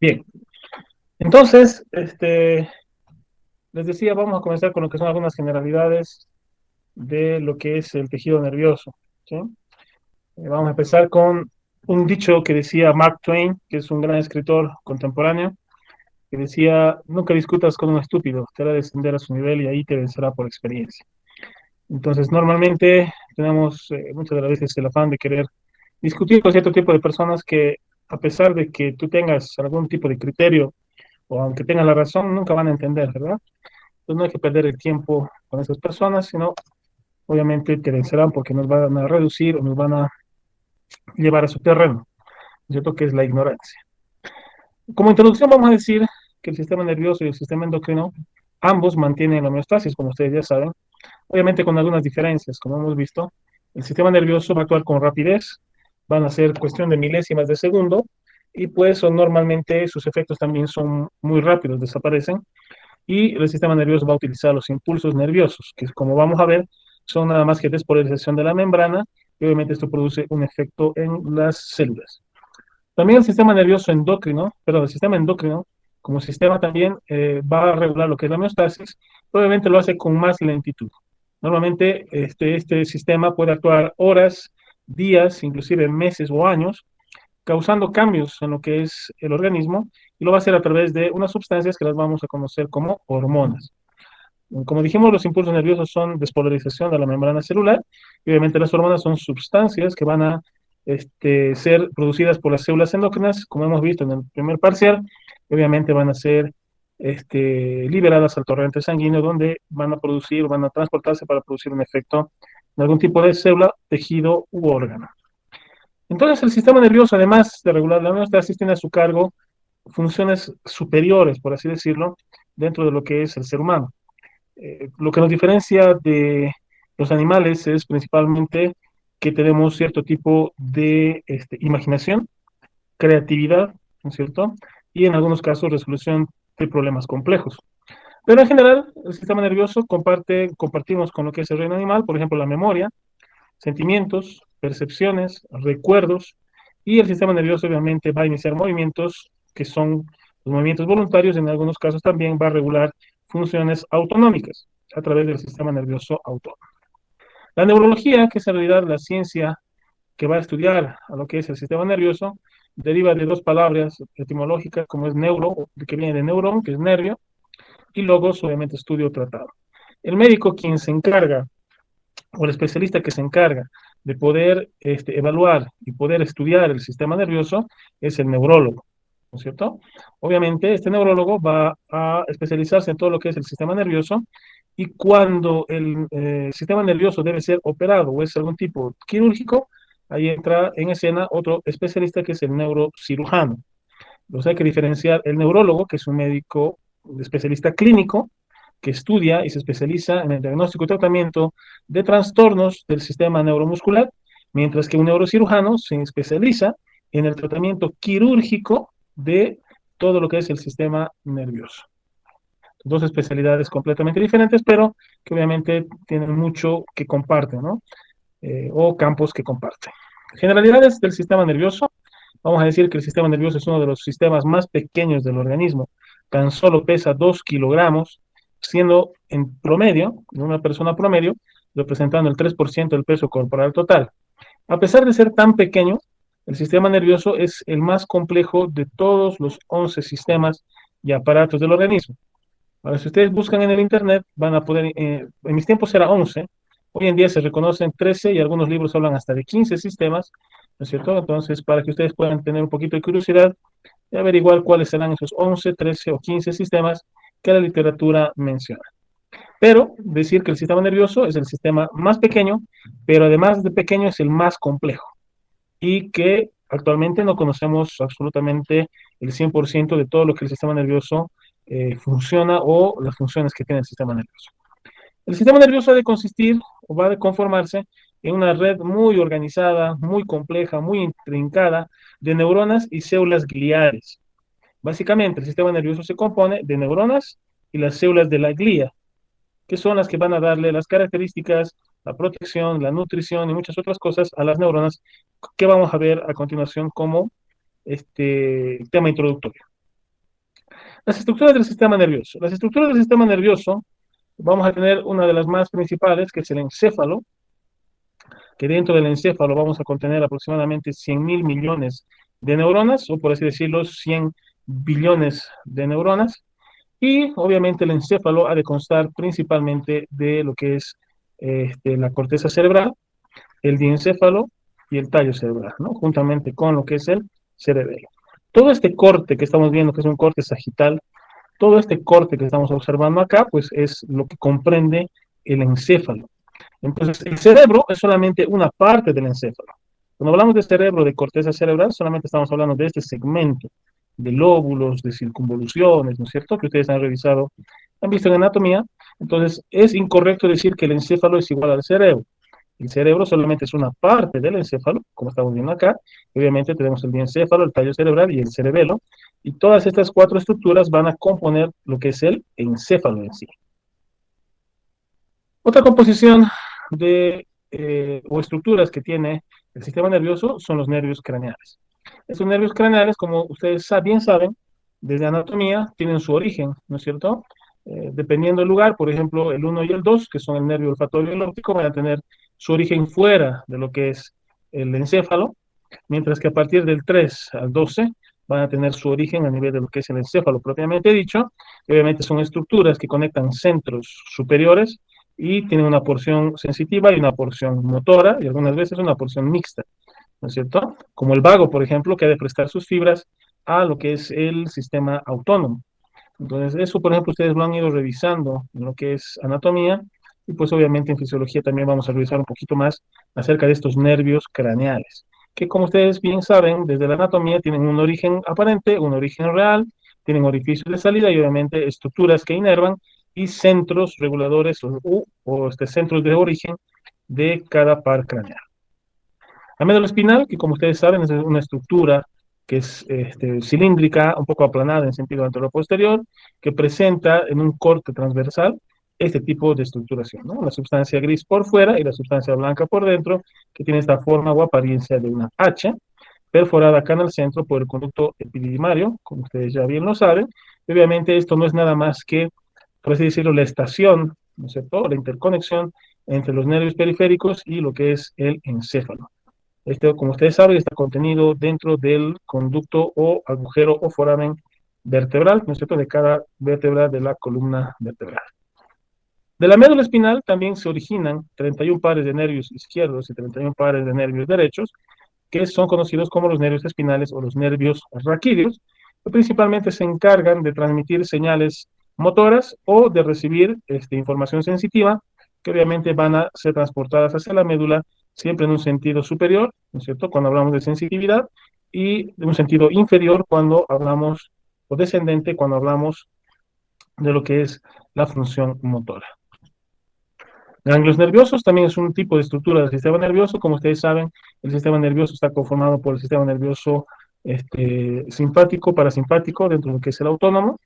Bien, entonces, les decía, vamos a comenzar con lo que son algunas generalidades de lo que es el tejido nervioso, ¿sí? Vamos a empezar con un dicho que decía Mark Twain, que es un gran escritor contemporáneo, que decía, nunca discutas con un estúpido, te hará descender a su nivel y ahí te vencerá por experiencia. Entonces, normalmente tenemos muchas de las veces el afán de querer discutir con cierto tipo de personas que, a pesar de que tú tengas algún tipo de criterio, o aunque tengan la razón, nunca van a entender, ¿verdad? Entonces no hay que perder el tiempo con esas personas, sino obviamente te vencerán porque nos van a reducir o nos van a llevar a su terreno, ¿cierto? Que es la ignorancia. Como introducción vamos a decir que el sistema nervioso y el sistema endocrino ambos mantienen la homeostasis, como ustedes ya saben, obviamente con algunas diferencias, como hemos visto. El sistema nervioso va a actuar con rapidez, van a ser cuestión de milésimas de segundo, y pues normalmente sus efectos también son muy rápidos, desaparecen, y el sistema nervioso va a utilizar los impulsos nerviosos, que como vamos a ver, son nada más que despolarización de la membrana, y obviamente esto produce un efecto en las células. También el sistema nervioso endocrino, perdón, el sistema endocrino, como sistema también va a regular lo que es la homeostasis, obviamente lo hace con más lentitud. Normalmente este sistema puede actuar horas, días, inclusive meses o años, causando cambios en lo que es el organismo, y lo va a hacer a través de unas sustancias que las vamos a conocer como hormonas. Como dijimos, los impulsos nerviosos son despolarización de la membrana celular, y obviamente las hormonas son sustancias que van a ser producidas por las células endócrinas, como hemos visto en el primer parcial, y obviamente van a ser liberadas al torrente sanguíneo, donde van a producir, van a transportarse para producir un efecto en algún tipo de célula, tejido u órgano. Entonces, el sistema nervioso, además de regular la homeostasis, tiene a su cargo funciones superiores, por así decirlo, dentro de lo que es el ser humano. Lo que nos diferencia de los animales es principalmente que tenemos cierto tipo de imaginación, creatividad, ¿no es cierto? Y en algunos casos resolución de problemas complejos. Pero en general, el sistema nervioso compartimos con lo que es el reino animal, por ejemplo, la memoria, sentimientos, percepciones, recuerdos, y el sistema nervioso obviamente va a iniciar movimientos que son los movimientos voluntarios, en algunos casos también va a regular funciones autonómicas a través del sistema nervioso autónomo. La neurología, que es en realidad la ciencia que va a estudiar a lo que es el sistema nervioso, deriva de dos palabras etimológicas, como es neuro, que viene de neurón, que es nervio, y logos, obviamente, estudio o tratado. El médico quien se encarga o el especialista que se encarga de poder evaluar y poder estudiar el sistema nervioso es el neurólogo, ¿no es cierto? Obviamente, este neurólogo va a especializarse en todo lo que es el sistema nervioso, y cuando el sistema nervioso debe ser operado o es algún tipo quirúrgico, ahí entra en escena otro especialista que es el neurocirujano. Entonces hay que diferenciar el neurólogo, que es un médico especialista clínico, que estudia y se especializa en el diagnóstico y tratamiento de trastornos del sistema neuromuscular, mientras que un neurocirujano se especializa en el tratamiento quirúrgico de todo lo que es el sistema nervioso. Dos especialidades completamente diferentes, pero que obviamente tienen mucho que comparten, ¿no? O campos que comparten. Generalidades del sistema nervioso. Vamos a decir que el sistema nervioso es uno de los sistemas más pequeños del organismo. Tan solo pesa 2 kilogramos, siendo en promedio, en una persona promedio, representando el 3% del peso corporal total. A pesar de ser tan pequeño, el sistema nervioso es el más complejo de todos los 11 sistemas y aparatos del organismo. Ahora, si ustedes buscan en el Internet, van a poder, en mis tiempos era 11, hoy en día se reconocen 13 y algunos libros hablan hasta de 15 sistemas, ¿no es cierto? Entonces, para que ustedes puedan tener un poquito de curiosidad y averiguar cuáles serán esos 11, 13 o 15 sistemas que la literatura menciona. Pero decir que el sistema nervioso es el sistema más pequeño, pero además de pequeño es el más complejo, y que actualmente no conocemos absolutamente el 100% de todo lo que el sistema nervioso funciona o las funciones que tiene el sistema nervioso. El sistema nervioso ha de consistir o va a conformarse en una red muy organizada, muy compleja, muy intrincada de neuronas y células gliales. Básicamente, el sistema nervioso se compone de neuronas y las células de la glía, que son las que van a darle las características, la protección, la nutrición y muchas otras cosas a las neuronas, que vamos a ver a continuación como tema introductorio. Las estructuras del sistema nervioso. Las estructuras del sistema nervioso, vamos a tener una de las más principales, que es el encéfalo, que dentro del encéfalo vamos a contener aproximadamente 100.000 millones de neuronas, o por así decirlo, 100 billones de neuronas. Y obviamente el encéfalo ha de constar principalmente de lo que es la corteza cerebral, el diencéfalo y el tallo cerebral, ¿no? Juntamente con lo que es el cerebelo. Todo este corte que estamos viendo, que es un corte sagital, todo este corte que estamos observando acá, pues es lo que comprende el encéfalo. Entonces, el cerebro es solamente una parte del encéfalo. Cuando hablamos de cerebro, de corteza cerebral, solamente estamos hablando de este segmento, de lóbulos, de circunvoluciones, ¿no es cierto? Que ustedes han revisado, han visto en anatomía. Entonces, es incorrecto decir que el encéfalo es igual al cerebro. El cerebro solamente es una parte del encéfalo, como estamos viendo acá. Obviamente tenemos el diencéfalo, el tallo cerebral y el cerebelo. Y todas estas cuatro estructuras van a componer lo que es el encéfalo en sí. Otra composición o estructuras que tiene el sistema nervioso son los nervios craneales. Estos nervios craneales, como ustedes bien saben, desde anatomía tienen su origen, ¿no es cierto? Dependiendo del lugar, por ejemplo, el uno y el 2, que son el nervio olfatorio y el óptico, van a tener su origen fuera de lo que es el encéfalo, mientras que a partir del 3 al 12 van a tener su origen a nivel de lo que es el encéfalo propiamente dicho. Obviamente son estructuras que conectan centros superiores y tienen una porción sensitiva y una porción motora y algunas veces una porción mixta, ¿no es cierto? Como el vago, por ejemplo, que ha de prestar sus fibras a lo que es el sistema autónomo. Entonces, eso, por ejemplo, ustedes lo han ido revisando en lo que es anatomía y pues obviamente en fisiología también vamos a revisar un poquito más acerca de estos nervios craneales, que como ustedes bien saben, desde la anatomía tienen un origen aparente, un origen real, tienen orificios de salida y obviamente estructuras que inervan y centros reguladores o centros de origen de cada par craneal. La médula espinal, que como ustedes saben es una estructura que es cilíndrica, un poco aplanada en sentido anterior-posterior, que presenta en un corte transversal este tipo de estructuración, ¿no? La sustancia gris por fuera y la sustancia blanca por dentro, que tiene esta forma o apariencia de una H, perforada acá en el centro por el conducto epididimario, como ustedes ya bien lo saben. Y obviamente esto no es nada más que, por así decirlo, la estación, ¿no es cierto?, la interconexión entre los nervios periféricos y lo que es el encéfalo. Este, como ustedes saben, está contenido dentro del conducto o agujero o foramen vertebral, ¿no es cierto?, de cada vértebra de la columna vertebral. De la médula espinal también se originan 31 pares de nervios izquierdos y 31 pares de nervios derechos, que son conocidos como los nervios espinales o los nervios raquídeos, que principalmente se encargan de transmitir señales motoras o de recibir información sensitiva, que obviamente van a ser transportadas hacia la médula, siempre en un sentido superior, ¿no es cierto?, cuando hablamos de sensitividad, y de un sentido inferior cuando hablamos, o descendente, cuando hablamos de lo que es la función motora. Ganglios nerviosos también es un tipo de estructura del sistema nervioso. Como ustedes saben, el sistema nervioso está conformado por el sistema nervioso simpático, parasimpático, dentro de lo que es el autónomo.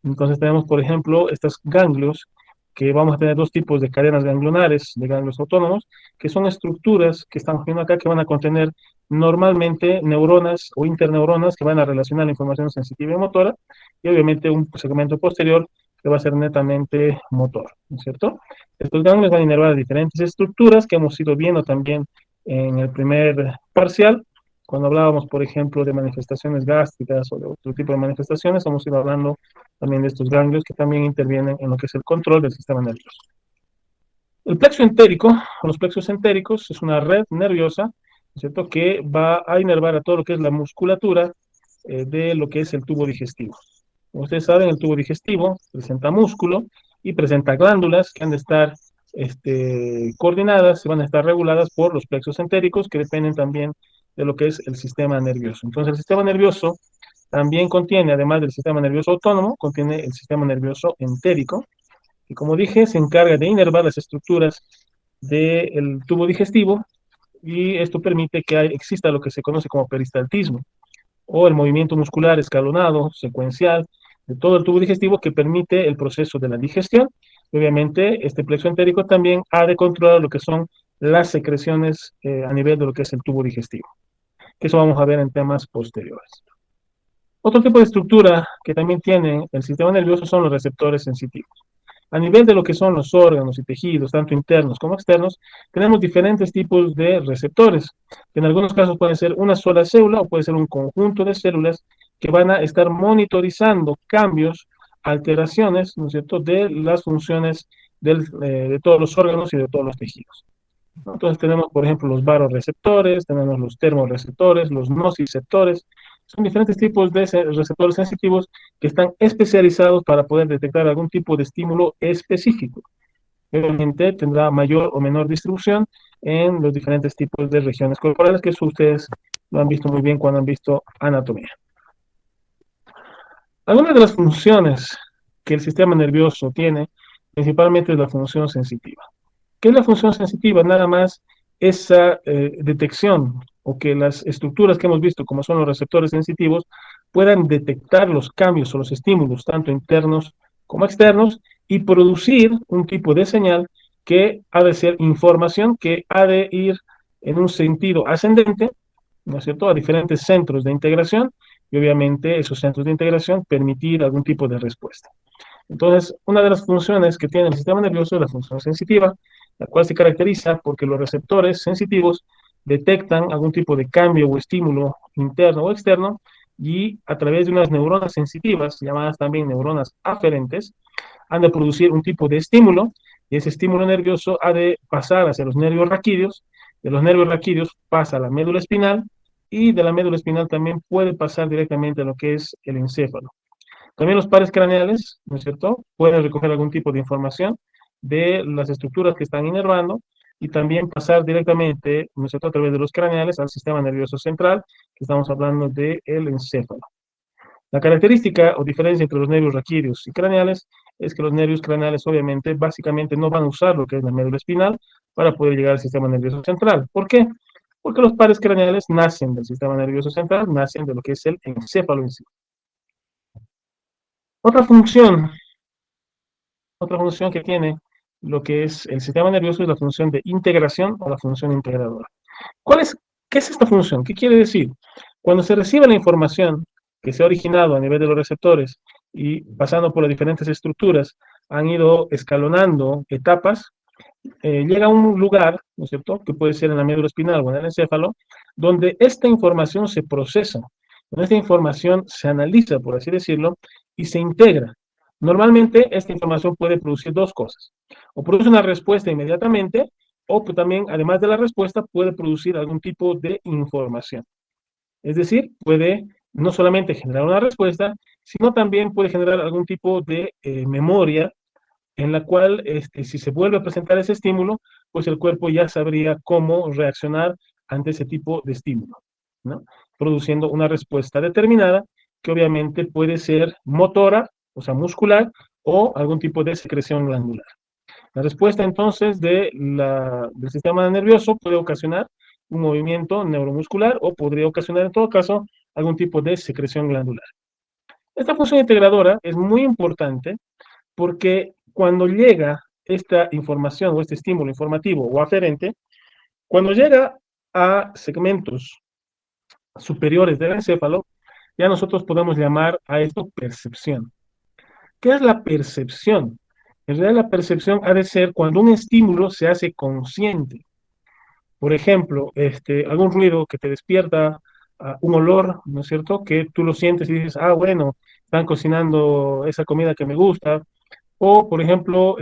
Entonces tenemos, por ejemplo, estos ganglios, que vamos a tener dos tipos de cadenas ganglionares, de ganglios autónomos, que son estructuras que estamos viendo acá, que van a contener normalmente neuronas o interneuronas que van a relacionar la información sensitiva y motora, y obviamente un segmento posterior que va a ser netamente motor, ¿no es cierto? Estos ganglios van a inervar diferentes estructuras que hemos ido viendo también en el primer parcial. Cuando hablábamos, por ejemplo, de manifestaciones gástricas o de otro tipo de manifestaciones, hemos ido hablando también de estos ganglios que también intervienen en lo que es el control del sistema nervioso. El plexo entérico, o los plexos entéricos, es una red nerviosa, ¿cierto?, que va a inervar a todo lo que es la musculatura de lo que es el tubo digestivo. Como ustedes saben, el tubo digestivo presenta músculo y presenta glándulas que han de estar coordinadas y van a estar reguladas por los plexos entéricos, que dependen también de lo que es el sistema nervioso. Entonces, el sistema nervioso también contiene, además del sistema nervioso autónomo, contiene el sistema nervioso entérico, que como dije, se encarga de inervar las estructuras del tubo digestivo y esto permite que exista lo que se conoce como peristaltismo o el movimiento muscular escalonado, secuencial, de todo el tubo digestivo que permite el proceso de la digestión. Obviamente, este plexo entérico también ha de controlar lo que son las secreciones a nivel de lo que es el tubo digestivo. Eso vamos a ver en temas posteriores. Otro tipo de estructura que también tiene el sistema nervioso son los receptores sensitivos. A nivel de lo que son los órganos y tejidos, tanto internos como externos, tenemos diferentes tipos de receptores, que en algunos casos pueden ser una sola célula o puede ser un conjunto de células que van a estar monitorizando cambios, alteraciones, ¿no es cierto?, de las funciones de todos los órganos y de todos los tejidos. ¿No? Entonces tenemos, por ejemplo, los varoreceptores, tenemos los termorreceptores, los nociceptores. Son diferentes tipos de receptores sensitivos que están especializados para poder detectar algún tipo de estímulo específico. Obviamente tendrá mayor o menor distribución en los diferentes tipos de regiones corporales, que eso ustedes lo han visto muy bien cuando han visto anatomía. Algunas de las funciones que el sistema nervioso tiene, principalmente es la función sensitiva. ¿Qué es la función sensitiva? Nada más esa detección o que las estructuras que hemos visto, como son los receptores sensitivos, puedan detectar los cambios o los estímulos, tanto internos como externos, y producir un tipo de señal que ha de ser información que ha de ir en un sentido ascendente, ¿no es cierto?, a diferentes centros de integración y obviamente esos centros de integración permitir algún tipo de respuesta. Entonces, una de las funciones que tiene el sistema nervioso es la función sensitiva, la cual se caracteriza porque los receptores sensitivos detectan algún tipo de cambio o estímulo interno o externo y a través de unas neuronas sensitivas, llamadas también neuronas aferentes, han de producir un tipo de estímulo y ese estímulo nervioso ha de pasar hacia los nervios raquídeos, de los nervios raquídeos pasa a la médula espinal y de la médula espinal también puede pasar directamente a lo que es el encéfalo. También los pares craneales, ¿no es cierto?, pueden recoger algún tipo de información de las estructuras que están inervando y también pasar directamente, ¿no es cierto?, a través de los craneales al sistema nervioso central, que estamos hablando del encéfalo. La característica o diferencia entre los nervios raquídeos y craneales es que los nervios craneales obviamente básicamente no van a usar lo que es la médula espinal para poder llegar al sistema nervioso central. ¿Por qué? Porque los pares craneales nacen del sistema nervioso central, nacen de lo que es el encéfalo en sí. Otra función Otra función que tiene lo que es el sistema nervioso es la función de integración o la función integradora. ¿Cuál es, ¿Qué es esta función? ¿Qué quiere decir? Cuando se recibe la información que se ha originado a nivel de los receptores y pasando por las diferentes estructuras, han ido escalonando etapas, llega a un lugar, ¿no es cierto?, que puede ser en la médula espinal o en el encéfalo, donde esta información se procesa, donde esta información se analiza, por así decirlo, y se integra. Normalmente esta información puede producir dos cosas, o produce una respuesta inmediatamente, o también, además de la respuesta, puede producir algún tipo de información. Es decir, puede no solamente generar una respuesta, sino también puede generar algún tipo de memoria en la cual si se vuelve a presentar ese estímulo, pues el cuerpo ya sabría cómo reaccionar ante ese tipo de estímulo, ¿no? Produciendo una respuesta determinada que obviamente puede ser motora, o sea, muscular, o algún tipo de secreción glandular. La respuesta entonces del sistema nervioso puede ocasionar un movimiento neuromuscular o podría ocasionar en todo caso algún tipo de secreción glandular. Esta función integradora es muy importante porque cuando llega esta información o este estímulo informativo o aferente, cuando llega a segmentos superiores del encéfalo, ya nosotros podemos llamar a esto percepción. ¿Qué es la percepción? En realidad la percepción ha de ser cuando un estímulo se hace consciente. Por ejemplo, algún ruido que te despierta, un olor, ¿no es cierto? Que tú lo sientes y dices, ah, bueno, están cocinando esa comida que me gusta, o, por ejemplo,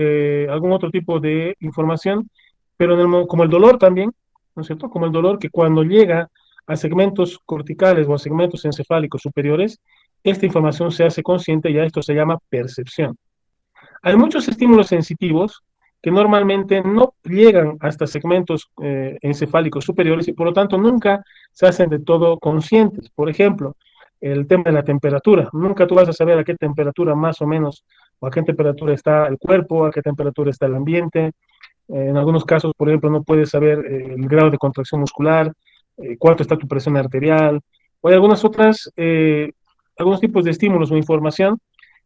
algún otro tipo de información, pero como el dolor también, ¿no es cierto? Como el dolor que cuando llega a segmentos corticales o a segmentos encefálicos superiores, esta información se hace consciente y a esto se llama percepción. Hay muchos estímulos sensitivos que normalmente no llegan hasta segmentos encefálicos superiores y por lo tanto nunca se hacen de todo conscientes. Por ejemplo, el tema de la temperatura. Nunca tú vas a saber a qué temperatura más o menos, o a qué temperatura está el cuerpo, a qué temperatura está el ambiente. En algunos casos, por ejemplo, no puedes saber el grado de contracción muscular, cuánto está tu presión arterial, o hay algunos tipos de estímulos o información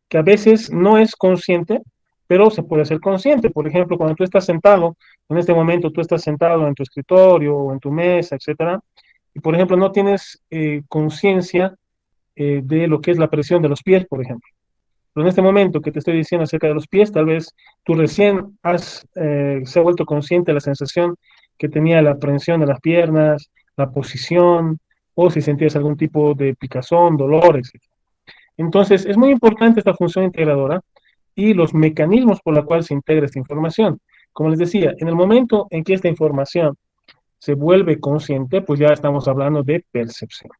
que a veces no es consciente, pero se puede hacer consciente. Por ejemplo, cuando tú estás sentado, en este momento tú estás sentado en tu escritorio o en tu mesa, etcétera, y por ejemplo no tienes conciencia de lo que es la presión de los pies, por ejemplo. Pero en este momento que te estoy diciendo acerca de los pies, tal vez tú recién se ha vuelto consciente de la sensación que tenía la prensión de las piernas, la posición, o si sentías algún tipo de picazón, dolor, etc. Entonces, es muy importante esta función integradora y los mecanismos por los cuales se integra esta información. Como les decía, en el momento en que esta información se vuelve consciente, pues ya estamos hablando de percepción.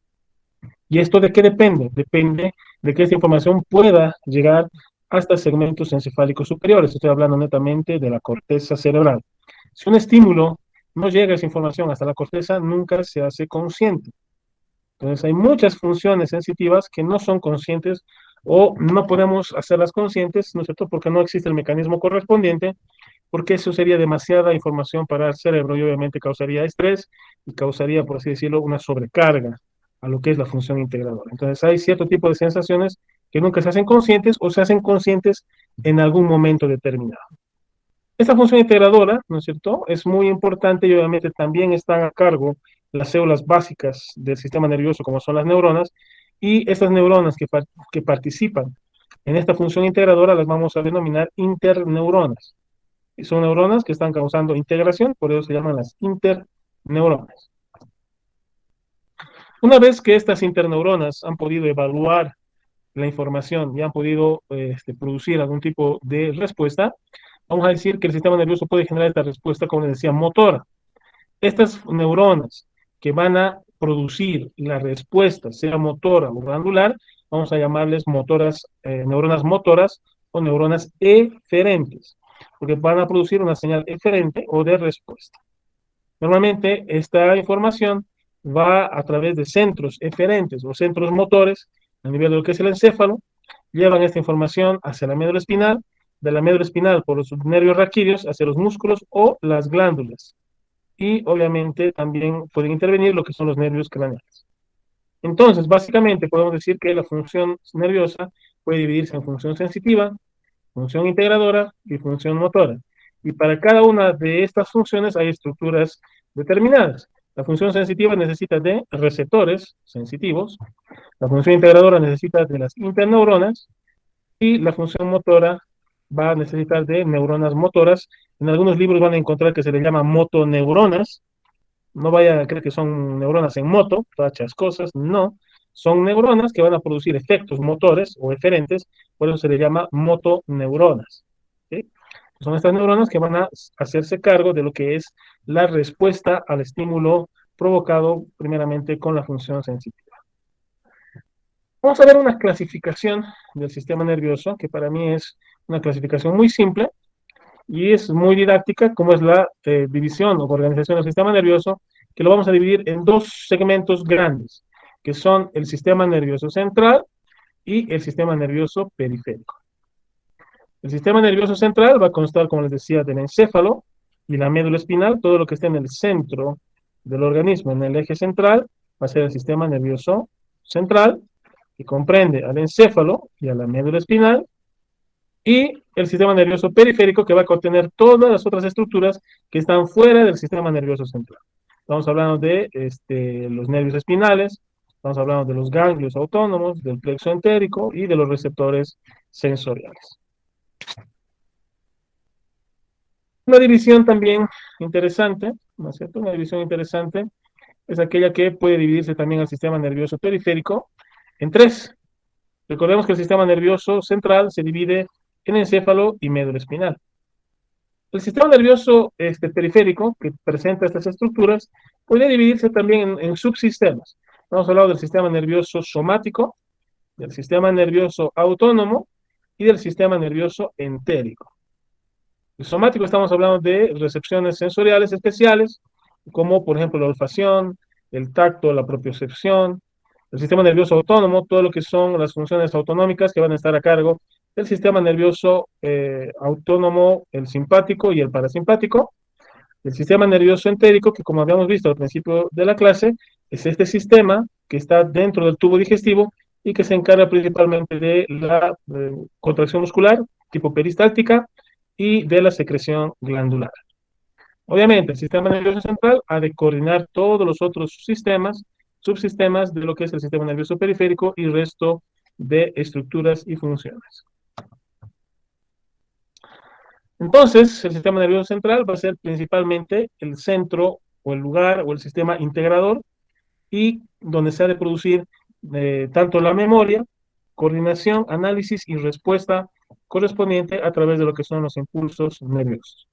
¿Y esto de qué depende? Depende de que esta información pueda llegar hasta segmentos encefálicos superiores. Estoy hablando netamente de la corteza cerebral. Si un estímulo no llega esa información hasta la corteza, nunca se hace consciente. Entonces, hay muchas funciones sensitivas que no son conscientes o no podemos hacerlas conscientes, ¿no es cierto? Porque no existe el mecanismo correspondiente, porque eso sería demasiada información para el cerebro y obviamente causaría estrés y causaría, por así decirlo, una sobrecarga a lo que es la función integradora. Entonces, hay cierto tipo de sensaciones que nunca se hacen conscientes o se hacen conscientes en algún momento determinado. Esta función integradora, ¿no es cierto?, es muy importante y obviamente también están a cargo las células básicas del sistema nervioso, como son las neuronas, y estas neuronas que participan en esta función integradora las vamos a denominar interneuronas. Y son neuronas que están causando integración, por eso se llaman las interneuronas. Una vez que estas interneuronas han podido evaluar la información y han podido producir algún tipo de respuesta, vamos a decir que el sistema nervioso puede generar esta respuesta, como les decía, motora. Estas neuronas que van a producir la respuesta, sea motora o glandular, vamos a llamarles neuronas motoras o neuronas eferentes, porque van a producir una señal eferente o de respuesta. Normalmente esta información va a través de centros eferentes o centros motores a nivel de lo que es el encéfalo, llevan esta información hacia la médula espinal, de la médula espinal por los nervios raquídeos hacia los músculos o las glándulas. Y obviamente también pueden intervenir lo que son los nervios craneales. Entonces, básicamente podemos decir que la función nerviosa puede dividirse en función sensitiva, función integradora y función motora. Y para cada una de estas funciones hay estructuras determinadas. La función sensitiva necesita de receptores sensitivos, la función integradora necesita de las interneuronas y la función motora va a necesitar de neuronas motoras. En algunos libros van a encontrar que se le llama motoneuronas. No vaya a creer que son neuronas en moto, todas cosas, no. Son neuronas que van a producir efectos motores o eferentes, por eso se le llama motoneuronas. ¿Sí? Son estas neuronas que van a hacerse cargo de lo que es la respuesta al estímulo provocado primeramente con la función sensitiva. Vamos a ver una clasificación del sistema nervioso, que para mí es una clasificación muy simple y es muy didáctica, como es la división o organización del sistema nervioso, que lo vamos a dividir en dos segmentos grandes, que son el sistema nervioso central y el sistema nervioso periférico. El sistema nervioso central va a constar, como les decía, del encéfalo y la médula espinal, todo lo que esté en el centro del organismo, en el eje central, va a ser el sistema nervioso central, que comprende al encéfalo y a la médula espinal, y el sistema nervioso periférico, que va a contener todas las otras estructuras que están fuera del sistema nervioso central. Estamos hablando de los nervios espinales, estamos hablando de los ganglios autónomos, del plexo entérico y de los receptores sensoriales. Una división también interesante, ¿no es cierto? Una división interesante es aquella que puede dividirse también al sistema nervioso periférico en tres. Recordemos que el sistema nervioso central se divide en encéfalo y médula espinal. El sistema nervioso periférico, que presenta estas estructuras, puede dividirse también en subsistemas. Hemos hablado del sistema nervioso somático, del sistema nervioso autónomo y del sistema nervioso entérico. El somático, estamos hablando de recepciones sensoriales especiales, como por ejemplo la olfacción, el tacto, la propiocepción. El sistema nervioso autónomo, todo lo que son las funciones autonómicas que van a estar a cargo del sistema nervioso autónomo, el simpático y el parasimpático. El sistema nervioso entérico, que como habíamos visto al principio de la clase, es este sistema que está dentro del tubo digestivo y que se encarga principalmente de la contracción muscular, tipo peristáltica, y de la secreción glandular. Obviamente, el sistema nervioso central ha de coordinar todos los otros sistemas subsistemas de lo que es el sistema nervioso periférico y resto de estructuras y funciones. Entonces, el sistema nervioso central va a ser principalmente el centro o el lugar o el sistema integrador y donde se ha de producir tanto la memoria, coordinación, análisis y respuesta correspondiente a través de lo que son los impulsos nerviosos.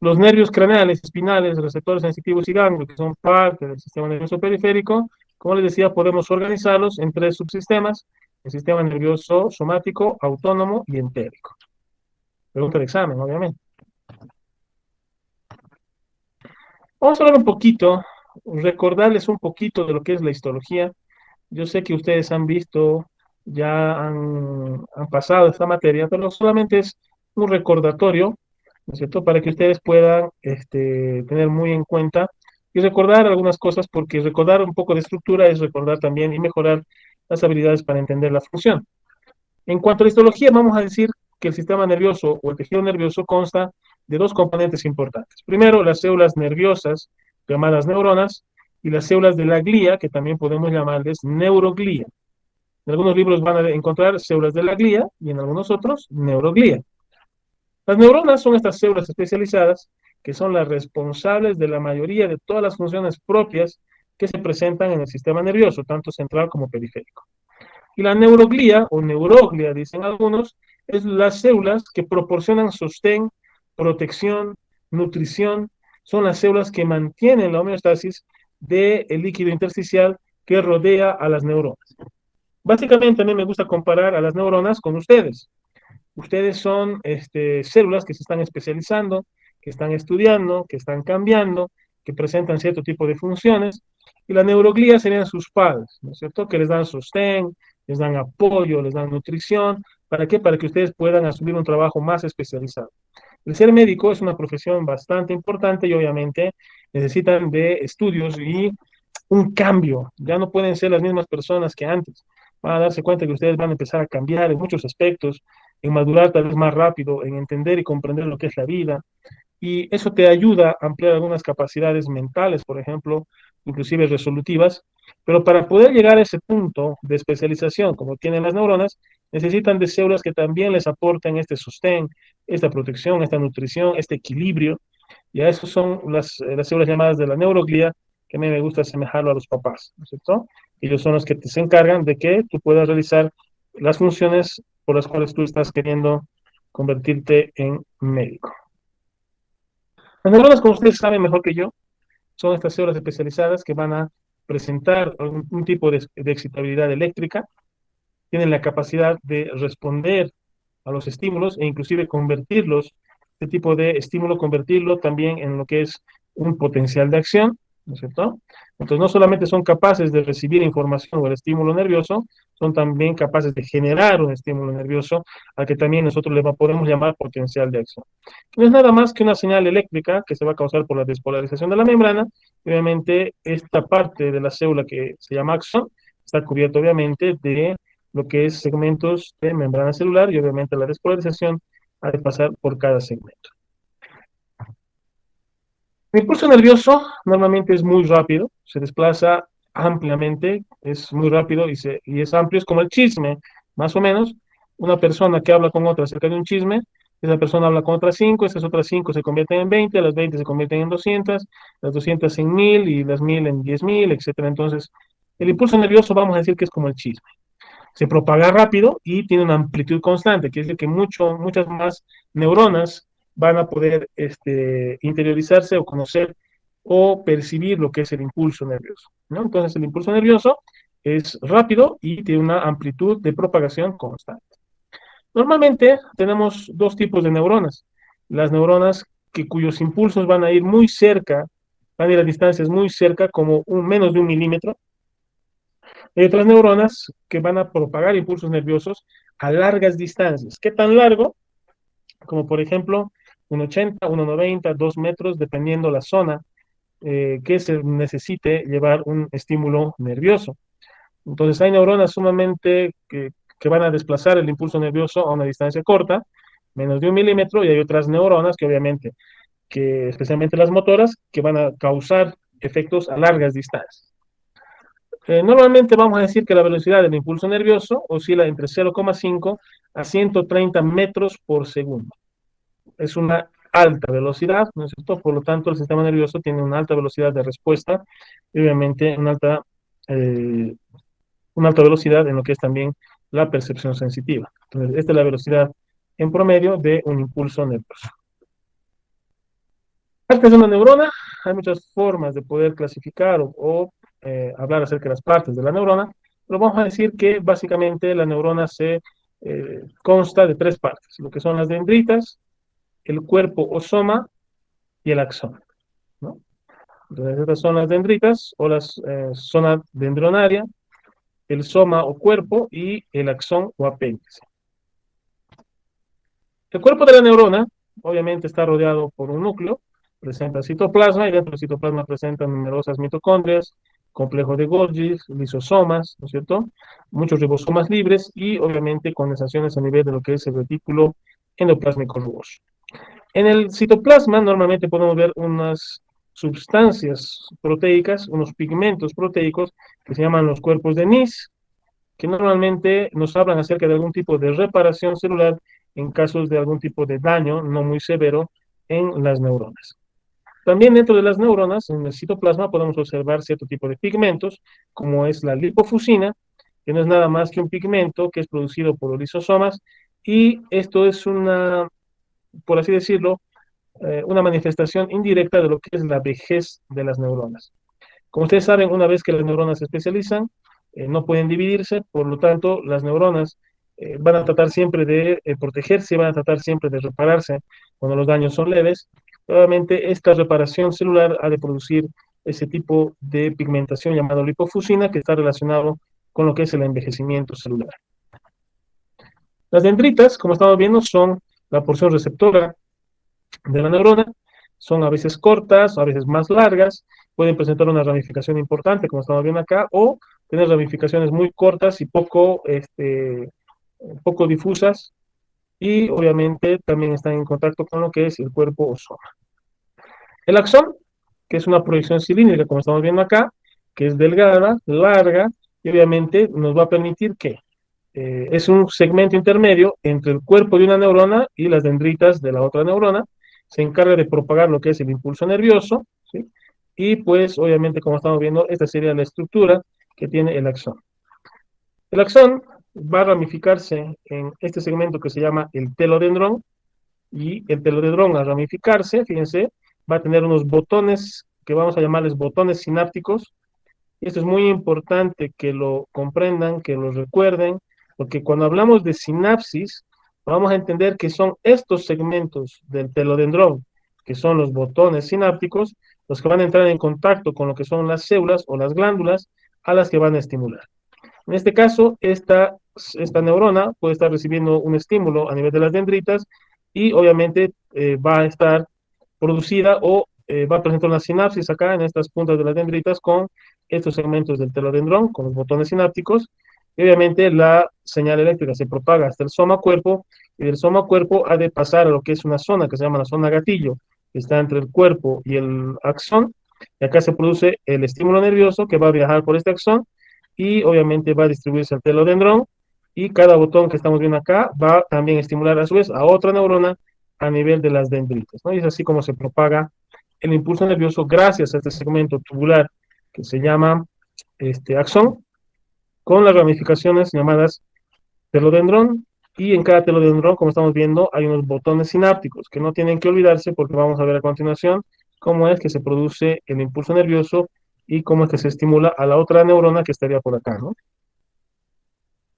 Los nervios craneales, espinales, receptores sensitivos y ganglios, que son parte del sistema nervioso periférico, como les decía, podemos organizarlos en tres subsistemas: el sistema nervioso somático, autónomo y entérico. Pregunta de examen, obviamente. Vamos a hablar un poquito, recordarles un poquito de lo que es la histología. Yo sé que ustedes han visto, ya han pasado esta materia, pero solamente es un recordatorio, ¿no es cierto?, para que ustedes puedan tener muy en cuenta y recordar algunas cosas, porque recordar un poco de estructura es recordar también y mejorar las habilidades para entender la función. En cuanto a la histología, vamos a decir que el sistema nervioso o el tejido nervioso consta de dos componentes importantes. Primero, las células nerviosas, llamadas neuronas, y las células de la glía, que también podemos llamarles neuroglía. En algunos libros van a encontrar células de la glía y en algunos otros neuroglía. Las neuronas son estas células especializadas que son las responsables de la mayoría de todas las funciones propias que se presentan en el sistema nervioso, tanto central como periférico. Y la neuroglía, o neuroglia, dicen algunos, es las células que proporcionan sostén, protección, nutrición, son las células que mantienen la homeostasis del líquido intersticial que rodea a las neuronas. Básicamente, a mí me gusta comparar a las neuronas con ustedes. Ustedes son células que se están especializando, que están estudiando, que están cambiando, que presentan cierto tipo de funciones, y la neuroglía serían sus padres, ¿no es cierto? Que les dan sostén, les dan apoyo, les dan nutrición. ¿Para qué? Para que ustedes puedan asumir un trabajo más especializado. El ser médico es una profesión bastante importante y obviamente necesitan de estudios y un cambio. Ya no pueden ser las mismas personas que antes. Van a darse cuenta que ustedes van a empezar a cambiar en muchos aspectos, en madurar tal vez más rápido, en entender y comprender lo que es la vida. Y eso te ayuda a ampliar algunas capacidades mentales, por ejemplo, inclusive resolutivas. Pero para poder llegar a ese punto de especialización, como tienen las neuronas, necesitan de células que también les aporten este sostén, esta protección, esta nutrición, este equilibrio. Y a eso son las células llamadas de la neuroglía, que a mí me gusta asemejarlo a los papás, ¿no es cierto? Ellos son los que se encargan de que tú puedas realizar las funciones por las cuales tú estás queriendo convertirte en médico. Las neuronas, como ustedes saben mejor que yo, son estas células especializadas que van a presentar algún tipo de excitabilidad eléctrica, tienen la capacidad de responder a los estímulos e inclusive convertirlos, este tipo de estímulo, convertirlo también en lo que es un potencial de acción, ¿no es cierto? Entonces, no solamente son capaces de recibir información o el estímulo nervioso, son también capaces de generar un estímulo nervioso al que también nosotros le podemos llamar potencial de acción. No es nada más que una señal eléctrica que se va a causar por la despolarización de la membrana. Obviamente, esta parte de la célula que se llama axón está cubierta obviamente de lo que es segmentos de membrana celular y obviamente la despolarización ha de pasar por cada segmento. El impulso nervioso normalmente es muy rápido, se desplaza ampliamente, es muy rápido y es amplio, es como el chisme, más o menos. Una persona que habla con otra acerca de un chisme, esa persona habla con otras cinco, esas otras cinco se convierten en 20, las 20 se convierten en 200, las 200 en 1000 y las 1000 en 10.000, etcétera. Entonces, el impulso nervioso vamos a decir que es como el chisme, se propaga rápido y tiene una amplitud constante, quiere decir que muchas más neuronas van a poder interiorizarse o conocer o percibir lo que es el impulso nervioso, ¿no? Entonces el impulso nervioso es rápido y tiene una amplitud de propagación constante. Normalmente tenemos dos tipos de neuronas. Las neuronas cuyos impulsos van a ir muy cerca, van a ir a distancias muy cerca, como menos de 1 milímetro. Hay otras neuronas que van a propagar impulsos nerviosos a largas distancias. ¿Qué tan largo? Como por ejemplo 1,80, 1,90, 2 metros, dependiendo la zona que se necesite llevar un estímulo nervioso. Entonces hay neuronas sumamente que van a desplazar el impulso nervioso a una distancia corta, menos de 1 milímetro, y hay otras neuronas que obviamente, que especialmente las motoras, que van a causar efectos a largas distancias. Normalmente vamos a decir que la velocidad del impulso nervioso oscila entre 0,5 a 130 metros por segundo. Es una alta velocidad, ¿no es cierto? Por lo tanto, el sistema nervioso tiene una alta velocidad de respuesta y obviamente eh, una alta velocidad en lo que es también la percepción sensitiva. Entonces, esta es la velocidad en promedio de un impulso nervioso. Partes de una neurona, hay muchas formas de poder clasificar o hablar acerca de las partes de la neurona, pero vamos a decir que básicamente la neurona se consta de tres partes, lo que son las dendritas, el cuerpo o soma y el axón, ¿no? Entonces, estas son las dendritas o las zona dendronaria, el soma o cuerpo y el axón o apéndice. El cuerpo de la neurona, obviamente, está rodeado por un núcleo, presenta citoplasma y dentro del citoplasma presenta numerosas mitocondrias, complejo de Golgi, lisosomas, ¿no es cierto? Muchos ribosomas libres y, obviamente, condensaciones a nivel de lo que es el retículo endoplásmico rugoso. En el citoplasma normalmente podemos ver unas sustancias proteicas, unos pigmentos proteicos que se llaman los cuerpos de Nis, que normalmente nos hablan acerca de algún tipo de reparación celular en casos de algún tipo de daño no muy severo en las neuronas. También dentro de las neuronas, en el citoplasma, podemos observar cierto tipo de pigmentos, como es la lipofusina, que no es nada más que un pigmento que es producido por los lisosomas, y esto es una, por así decirlo, una manifestación indirecta de lo que es la vejez de las neuronas. Como ustedes saben, una vez que las neuronas se especializan, no pueden dividirse, por lo tanto, las neuronas van a tratar siempre de protegerse, van a tratar siempre de repararse cuando los daños son leves. Obviamente, esta reparación celular ha de producir ese tipo de pigmentación llamado lipofusina, que está relacionado con lo que es el envejecimiento celular. Las dendritas, como estamos viendo, son la porción receptora de la neurona. Son a veces cortas, a veces más largas, pueden presentar una ramificación importante, como estamos viendo acá, o tener ramificaciones muy cortas y poco difusas, y obviamente también están en contacto con lo que es el cuerpo o soma. El axón, que es una proyección cilíndrica, como estamos viendo acá, que es delgada, larga, y obviamente nos va a permitir que es un segmento intermedio entre el cuerpo de una neurona y las dendritas de la otra neurona. Se encarga de propagar lo que es el impulso nervioso, ¿sí? Y pues obviamente, como estamos viendo, esta sería la estructura que tiene el axón. El axón va a ramificarse en este segmento que se llama el telodendrón, y el telodendrón al ramificarse, fíjense, va a tener unos botones que vamos a llamarles botones sinápticos. Y esto es muy importante que lo comprendan, que lo recuerden, porque cuando hablamos de sinapsis, vamos a entender que son estos segmentos del telodendrón, que son los botones sinápticos, los que van a entrar en contacto con lo que son las células o las glándulas a las que van a estimular. En este caso, esta neurona puede estar recibiendo un estímulo a nivel de las dendritas y obviamente va a estar producida o va a presentar una sinapsis acá en estas puntas de las dendritas con estos segmentos del telodendrón, con los botones sinápticos. Y obviamente la señal eléctrica se propaga hasta el soma cuerpo y del soma cuerpo ha de pasar a lo que es una zona que se llama la zona gatillo, que está entre el cuerpo y el axón. Y acá se produce el estímulo nervioso que va a viajar por este axón y obviamente va a distribuirse al telodendrón, y cada botón que estamos viendo acá va también a estimular a su vez a otra neurona a nivel de las dendritas, ¿no? Y es así como se propaga el impulso nervioso gracias a este segmento tubular que se llama axón, con las ramificaciones llamadas telodendrón, y en cada telodendrón, como estamos viendo, hay unos botones sinápticos que no tienen que olvidarse porque vamos a ver a continuación cómo es que se produce el impulso nervioso y cómo es que se estimula a la otra neurona que estaría por acá, ¿no?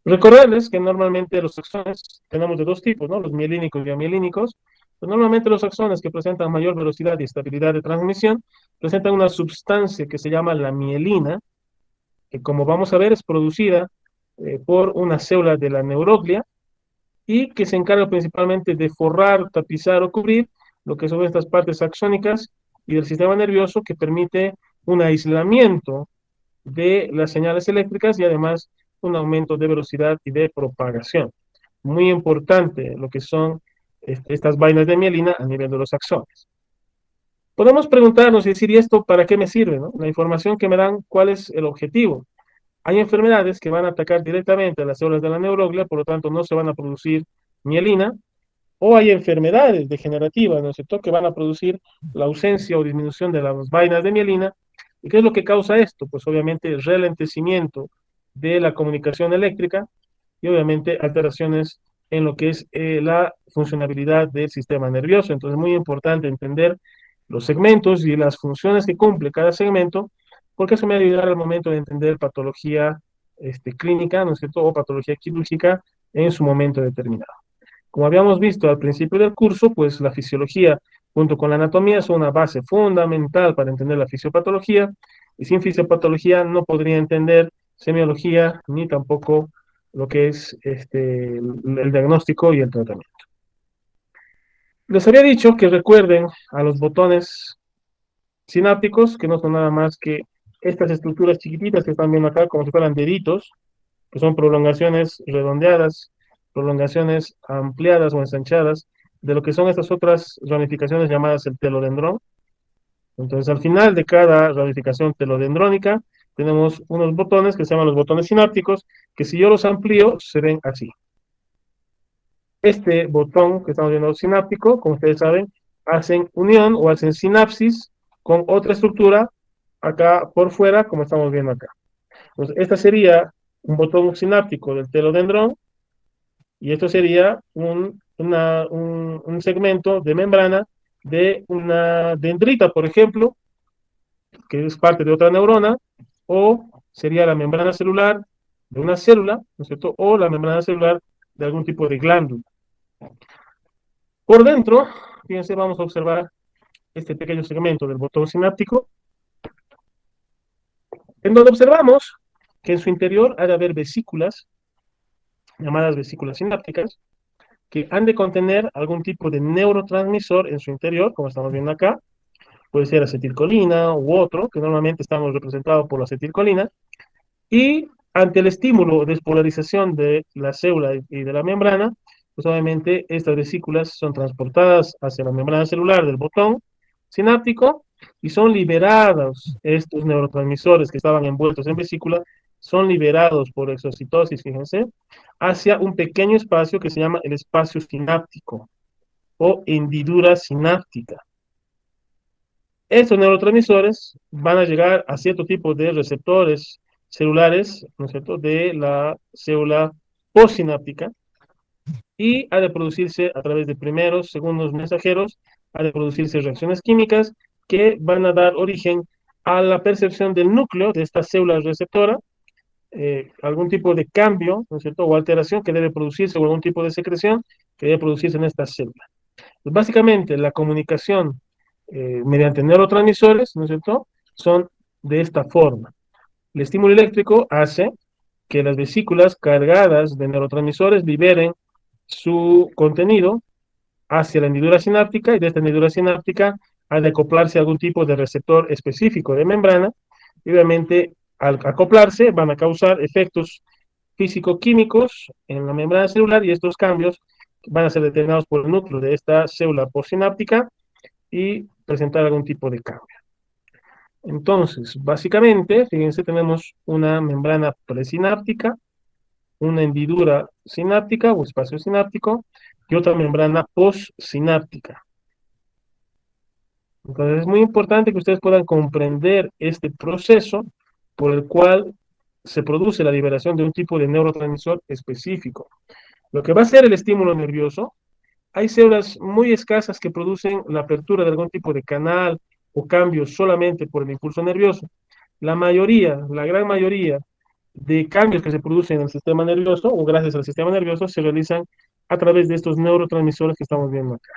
Recordarles que normalmente los axones tenemos de dos tipos, ¿no? Los mielínicos y amielínicos. Pues normalmente los axones que presentan mayor velocidad y estabilidad de transmisión presentan una sustancia que se llama la mielina, que como vamos a ver es producida por una célula de la neuroglia y que se encarga principalmente de forrar, tapizar o cubrir lo que son estas partes axónicas y del sistema nervioso, que permite un aislamiento de las señales eléctricas y además un aumento de velocidad y de propagación. Muy importante lo que son estas vainas de mielina a nivel de los axones. Podemos preguntarnos y decir, ¿y esto para qué me sirve? ¿No? La información que me dan, ¿cuál es el objetivo? Hay enfermedades que van a atacar directamente a las células de la neuroglia, por lo tanto no se van a producir mielina, o hay enfermedades degenerativas, ¿no es cierto?, que van a producir la ausencia o disminución de las vainas de mielina. ¿Y qué es lo que causa esto? Pues obviamente el ralentecimiento de la comunicación eléctrica y obviamente alteraciones en lo que es la funcionabilidad del sistema nervioso. Entonces es muy importante entender los segmentos y las funciones que cumple cada segmento, porque eso me va a ayudar al momento de entender patología clínica, ¿no es cierto?, o patología quirúrgica en su momento determinado. Como habíamos visto al principio del curso, pues la fisiología junto con la anatomía son una base fundamental para entender la fisiopatología, y sin fisiopatología no podría entender semiología ni tampoco lo que es el diagnóstico y el tratamiento. Les había dicho que recuerden a los botones sinápticos, que no son nada más que estas estructuras chiquititas que están viendo acá, como si fueran deditos, que son prolongaciones redondeadas, prolongaciones ampliadas o ensanchadas de lo que son estas otras ramificaciones llamadas el telodendrón. Entonces, al final de cada ramificación telodendrónica, tenemos unos botones que se llaman los botones sinápticos, que si yo los amplío, se ven así. Este botón que estamos viendo sináptico, como ustedes saben, hacen unión o hacen sinapsis con otra estructura acá por fuera, como estamos viendo acá. Entonces, esta sería un botón sináptico del telodendrón y esto sería un segmento de membrana de una dendrita, por ejemplo, que es parte de otra neurona, o sería la membrana celular de una célula, ¿no es cierto? O la membrana celular de algún tipo de glándula. Por dentro, fíjense, vamos a observar este pequeño segmento del botón sináptico, en donde observamos que en su interior ha de haber vesículas, llamadas vesículas sinápticas, que han de contener algún tipo de neurotransmisor en su interior, como estamos viendo acá, puede ser acetilcolina u otro, que normalmente estamos representados por la acetilcolina, y ante el estímulo de despolarización de la célula y de la membrana, pues obviamente estas vesículas son transportadas hacia la membrana celular del botón sináptico y son liberados estos neurotransmisores que estaban envueltos en vesícula, son liberados por exocitosis, fíjense, hacia un pequeño espacio que se llama el espacio sináptico o hendidura sináptica. Estos neurotransmisores van a llegar a cierto tipo de receptores celulares, ¿no es cierto?, de la célula postsináptica y ha de producirse a través de primeros, segundos mensajeros, ha de producirse reacciones químicas que van a dar origen a la percepción del núcleo de esta célula receptora, algún tipo de cambio, ¿no es cierto?, o alteración que debe producirse o algún tipo de secreción que debe producirse en esta célula. Pues básicamente, la comunicación mediante neurotransmisores, ¿no es cierto?, son de esta forma. El estímulo eléctrico hace que las vesículas cargadas de neurotransmisores liberen su contenido hacia la hendidura sináptica y de esta hendidura sináptica ha de acoplarse a algún tipo de receptor específico de membrana y obviamente al acoplarse van a causar efectos físico-químicos en la membrana celular y estos cambios van a ser determinados por el núcleo de esta célula postsináptica y presentar algún tipo de cambio. Entonces, básicamente, fíjense, tenemos una membrana presináptica, una hendidura sináptica o espacio sináptico y otra membrana postsináptica. Entonces, es muy importante que ustedes puedan comprender este proceso por el cual se produce la liberación de un tipo de neurotransmisor específico. Lo que va a ser el estímulo nervioso, hay células muy escasas que producen la apertura de algún tipo de canal o cambios solamente por el impulso nervioso. La mayoría, la gran mayoría de cambios que se producen en el sistema nervioso o gracias al sistema nervioso se realizan a través de estos neurotransmisores que estamos viendo acá.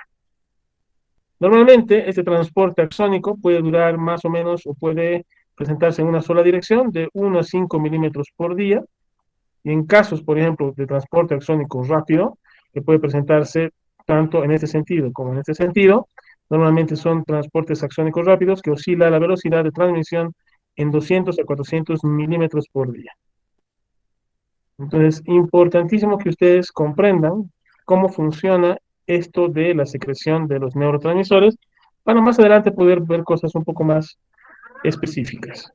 Normalmente, este transporte axónico puede durar más o menos o puede presentarse en una sola dirección de 1 a 5 milímetros por día. Y en casos, por ejemplo, de transporte axónico rápido, que puede presentarse tanto en este sentido como en este sentido, normalmente son transportes axónicos rápidos que oscila la velocidad de transmisión en 200 a 400 milímetros por día. Entonces, importantísimo que ustedes comprendan cómo funciona esto de la secreción de los neurotransmisores para más adelante poder ver cosas un poco más específicas.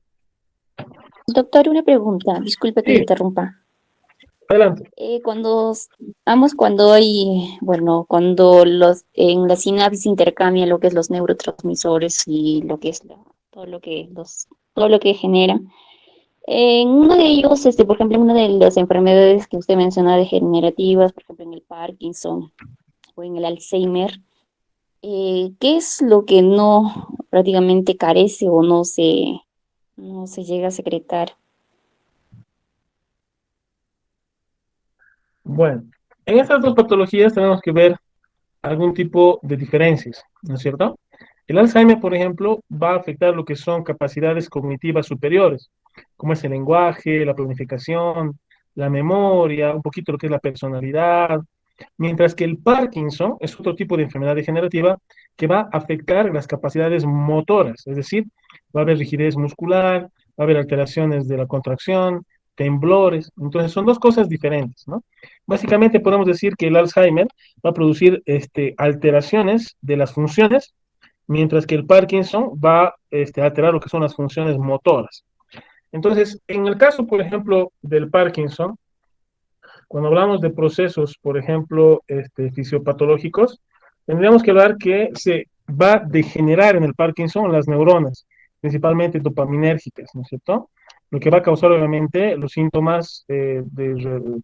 Doctor, una pregunta, disculpe que le Sí, interrumpa. adelante. Cuando hay, bueno, cuando en la sinapsis intercambian lo que es los neurotransmisores y lo que es todo lo que genera. En uno de ellos, por ejemplo, en una de las enfermedades que usted menciona degenerativas, por ejemplo, en el Parkinson o en el Alzheimer, ¿qué es lo que no prácticamente carece o no se llega a secretar? Bueno, en estas dos patologías tenemos que ver algún tipo de diferencias, ¿no es cierto? El Alzheimer, por ejemplo, va a afectar lo que son capacidades cognitivas superiores, como es el lenguaje, la planificación, la memoria, un poquito lo que es la personalidad, mientras que el Parkinson es otro tipo de enfermedad degenerativa que va a afectar las capacidades motoras, es decir, va a haber rigidez muscular, va a haber alteraciones de la contracción, temblores, entonces son dos cosas diferentes, ¿no? Básicamente podemos decir que el Alzheimer va a producir alteraciones de las funciones, mientras que el Parkinson va a alterar lo que son las funciones motoras. Entonces, en el caso, por ejemplo, del Parkinson, cuando hablamos de procesos, por ejemplo, fisiopatológicos, tendríamos que hablar que se va a degenerar en el Parkinson las neuronas, principalmente dopaminérgicas, ¿no es cierto? Lo que va a causar obviamente los síntomas,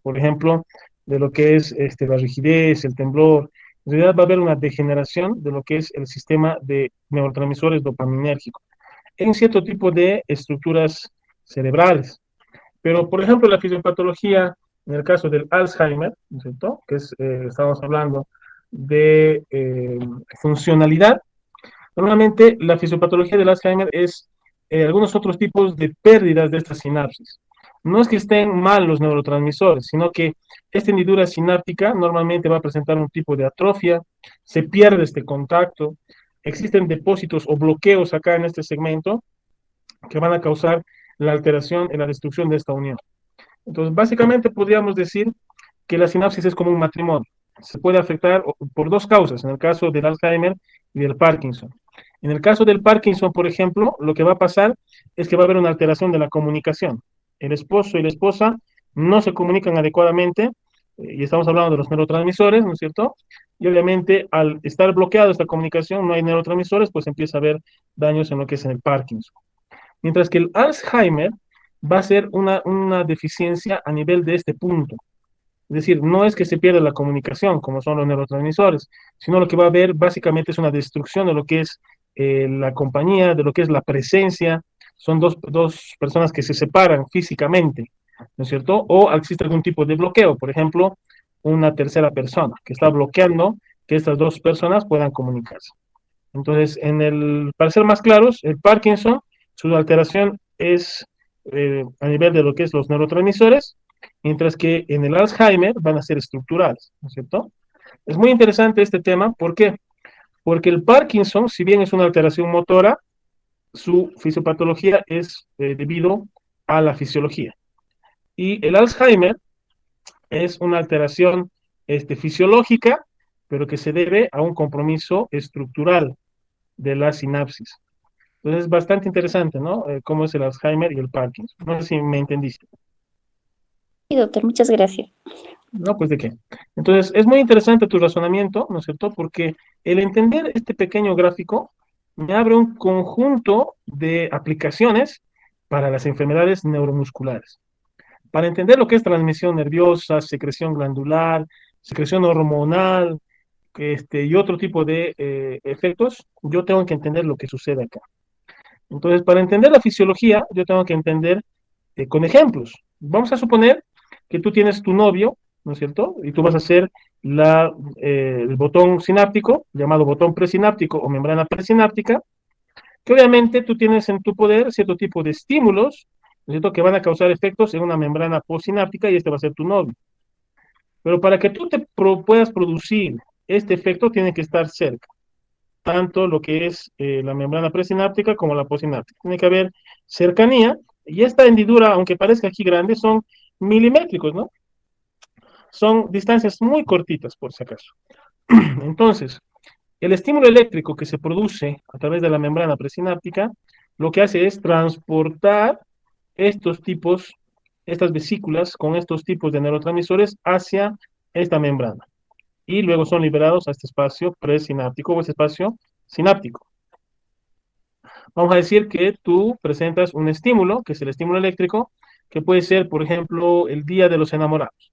por ejemplo, de lo que es la rigidez, el temblor. En realidad va a haber una degeneración de lo que es el sistema de neurotransmisores dopaminérgicos en cierto tipo de estructuras cerebrales. Pero, por ejemplo, la fisiopatología, en el caso del Alzheimer, ¿no es cierto? Que es, estamos hablando de funcionalidad. Normalmente, la fisiopatología del Alzheimer es algunos otros tipos de pérdidas de esta sinapsis. No es que estén mal los neurotransmisores, sino que esta hendidura sináptica normalmente va a presentar un tipo de atrofia, se pierde este contacto, existen depósitos o bloqueos acá en este segmento que van a causar la alteración y la destrucción de esta unión. Entonces, básicamente podríamos decir que la sinapsis es como un matrimonio. Se puede afectar por dos causas, en el caso del Alzheimer y del Parkinson. En el caso del Parkinson, por ejemplo, lo que va a pasar es que va a haber una alteración de la comunicación. El esposo y la esposa no se comunican adecuadamente, y estamos hablando de los neurotransmisores, ¿no es cierto? Y obviamente al estar bloqueada esta comunicación, no hay neurotransmisores, pues empieza a haber daños en lo que es en el Parkinson. Mientras que el Alzheimer va a ser una deficiencia a nivel de este punto. Es decir, no es que se pierda la comunicación, como son los neurotransmisores, sino lo que va a haber básicamente es una destrucción de lo que es la compañía, de lo que es la presencia. Son dos personas que se separan físicamente, ¿no es cierto? O existe algún tipo de bloqueo, por ejemplo, una tercera persona que está bloqueando que estas dos personas puedan comunicarse. Entonces, para ser más claros, el Parkinson, su alteración es a nivel de lo que es los neurotransmisores, mientras que en el Alzheimer van a ser estructurales, ¿no es cierto? Es muy interesante este tema, ¿por qué? Porque el Parkinson, si bien es una alteración motora, su fisiopatología es debido a la fisiología. Y el Alzheimer es una alteración fisiológica, pero que se debe a un compromiso estructural de la sinapsis. Entonces es bastante interesante, ¿no? Cómo es el Alzheimer y el Parkinson. No sé si me entendiste. Sí, doctor, muchas gracias. No, pues de qué. Entonces es muy interesante tu razonamiento, ¿no es cierto? Porque el entender este pequeño gráfico me abre un conjunto de aplicaciones para las enfermedades neuromusculares. Para entender lo que es transmisión nerviosa, secreción glandular, secreción hormonal, y otro tipo de efectos, yo tengo que entender lo que sucede acá. Entonces, para entender la fisiología, yo tengo que entender con ejemplos. Vamos a suponer que tú tienes tu novio, ¿no es cierto? Y tú vas a hacer el botón sináptico, llamado botón presináptico o membrana presináptica, que obviamente tú tienes en tu poder cierto tipo de estímulos, ¿no es cierto?, que van a causar efectos en una membrana postsináptica y este va a ser tu novio. Pero para que tú puedas producir este efecto, tiene que estar cerca tanto lo que es la membrana presináptica como la postsináptica. Tiene que haber cercanía y esta hendidura, aunque parezca aquí grande, son milimétricos, ¿no? Son distancias muy cortitas, por si acaso. Entonces, el estímulo eléctrico que se produce a través de la membrana presináptica, lo que hace es transportar estos tipos, estas vesículas con estos tipos de neurotransmisores hacia esta membrana y luego son liberados a este espacio presináptico o este espacio sináptico. Vamos a decir que tú presentas un estímulo, que es el estímulo eléctrico, que puede ser, por ejemplo, el Día de los Enamorados.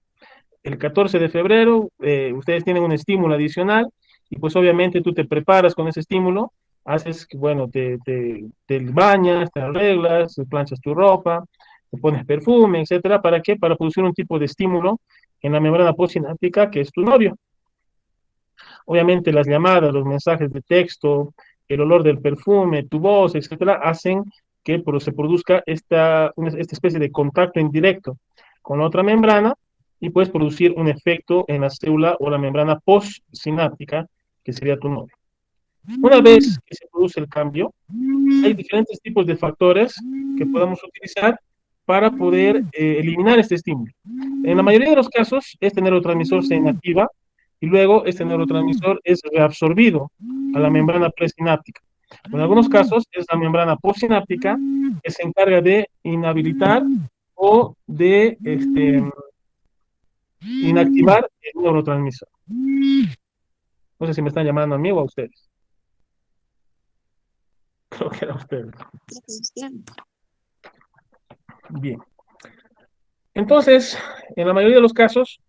El 14 de febrero, ustedes tienen un estímulo adicional y pues obviamente tú te preparas con ese estímulo, haces, bueno, te bañas, te arreglas, planchas tu ropa, te pones perfume, etcétera. ¿Para qué? Para producir un tipo de estímulo en la membrana postsináptica que es tu novio. Obviamente las llamadas, los mensajes de texto, el olor del perfume, tu voz, etcétera, hacen que se produzca esta especie de contacto indirecto con la otra membrana y puedes producir un efecto en la célula o la membrana postsináptica, que sería tu novio. Una vez que se produce el cambio, hay diferentes tipos de factores que podamos utilizar para poder eliminar este estímulo. En la mayoría de los casos, este neurotransmisor se inactiva y luego este neurotransmisor es reabsorbido a la membrana presináptica. En algunos casos es la membrana postsináptica que se encarga de inhabilitar o de inactivar el neurotransmisor. No sé si me están llamando a mí o a ustedes. Creo que era a ustedes. Bien. Entonces, en la mayoría de los casos,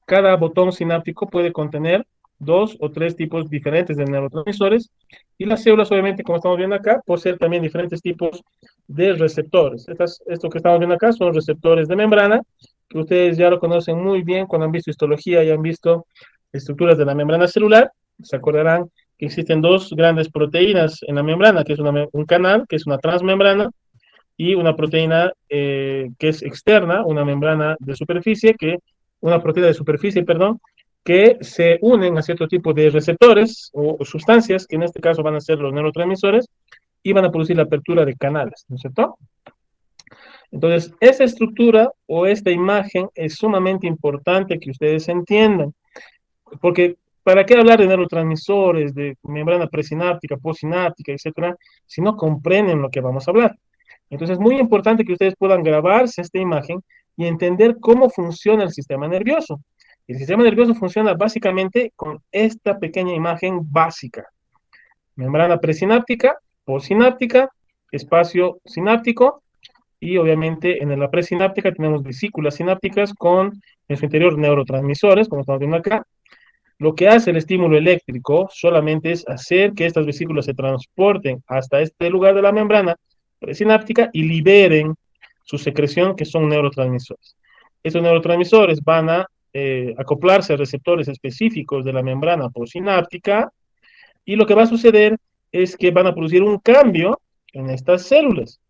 cada botón sináptico puede contener dos o tres tipos diferentes de neurotransmisores y las células, obviamente, como estamos viendo acá, poseen también diferentes tipos de receptores. Esto que estamos viendo acá son receptores de membrana, que ustedes ya lo conocen muy bien cuando han visto histología y han visto estructuras de la membrana celular. Se acordarán que existen dos grandes proteínas en la membrana, que es un canal, que es una transmembrana, y una proteína que es externa, una membrana de superficie, una proteína de superficie, perdón, que se unen a cierto tipo de receptores o sustancias, que en este caso van a ser los neurotransmisores, y van a producir la apertura de canales, ¿no es cierto? Entonces, esa estructura o esta imagen es sumamente importante que ustedes entiendan, porque ¿para qué hablar de neurotransmisores, de membrana presináptica, postsináptica, etcétera, si no comprenden lo que vamos a hablar? Entonces es muy importante que ustedes puedan grabarse esta imagen y entender cómo funciona el sistema nervioso. El sistema nervioso funciona básicamente con esta pequeña imagen básica. Membrana presináptica, postsináptica, espacio sináptico y obviamente en la presináptica tenemos vesículas sinápticas con en su interior neurotransmisores, como estamos viendo acá. Lo que hace el estímulo eléctrico solamente es hacer que estas vesículas se transporten hasta este lugar de la membrana presináptica y liberen su secreción, que son neurotransmisores. Estos neurotransmisores van a acoplarse a receptores específicos de la membrana postsináptica y lo que va a suceder es que van a producir un cambio en estas células.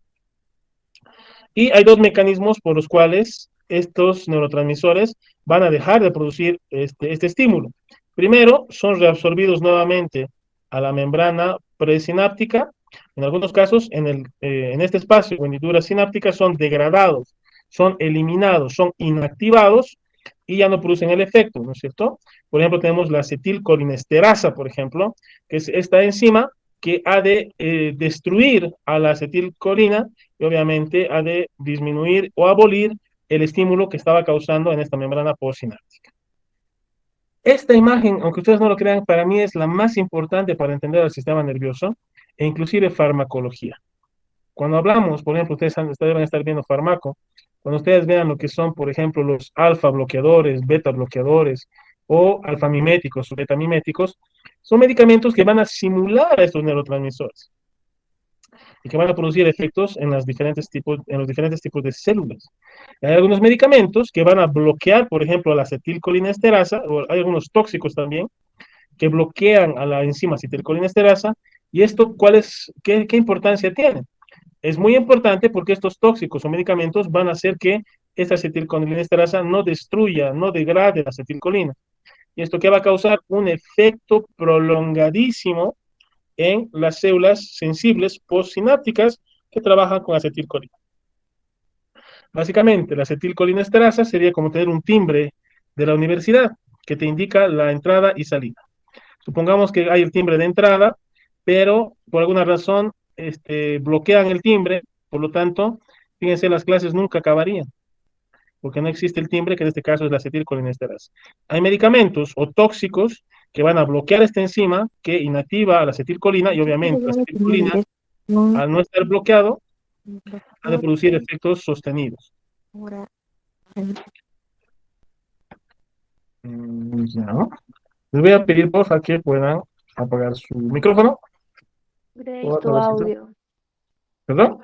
Y hay dos mecanismos por los cuales estos neurotransmisores van a dejar de producir este estímulo. Primero, son reabsorbidos nuevamente a la membrana presináptica. En algunos casos, en este espacio o hendiduras sinápticas son degradados, son eliminados, son inactivados y ya no producen el efecto, ¿no es cierto? Por ejemplo, tenemos la acetilcolinesterasa, por ejemplo, que es esta enzima que ha de destruir a la acetilcolina y obviamente ha de disminuir o abolir el estímulo que estaba causando en esta membrana postsináptica. Esta imagen, aunque ustedes no lo crean, para mí es la más importante para entender el sistema nervioso e inclusive farmacología. Cuando hablamos, por ejemplo, ustedes deben estar viendo fármaco, cuando ustedes vean lo que son, por ejemplo, los alfa bloqueadores, beta bloqueadores o alfamiméticos o betamiméticos, son medicamentos que van a simular a estos neurotransmisores y que van a producir efectos en los diferentes tipos de células. Hay algunos medicamentos que van a bloquear, por ejemplo, la acetilcolinesterasa, o hay algunos tóxicos también, que bloquean a la enzima acetilcolinesterasa, y esto, ¿qué importancia tiene? Es muy importante porque estos tóxicos o medicamentos van a hacer que esta acetilcolinesterasa no destruya, no degrade la acetilcolina. ¿Y esto qué va a causar? Un efecto prolongadísimo en las células sensibles postsinápticas que trabajan con acetilcolina. Básicamente, la acetilcolinesterasa sería como tener un timbre de la universidad que te indica la entrada y salida. Supongamos que hay el timbre de entrada, pero por alguna razón bloquean el timbre, por lo tanto, fíjense, las clases nunca acabarían, porque no existe el timbre, que en este caso es la acetilcolinesterasa. Hay medicamentos o tóxicos que van a bloquear esta enzima que inactiva a la acetilcolina y Yo obviamente la podría tener acetilcolina, dirección, al no estar bloqueado, ha de bloqueo, producir efectos sostenidos. ahora, Ya. Les voy a pedir, por favor, que puedan apagar su micrófono. Grace, Por tu favorcito. audio. ¿Perdón?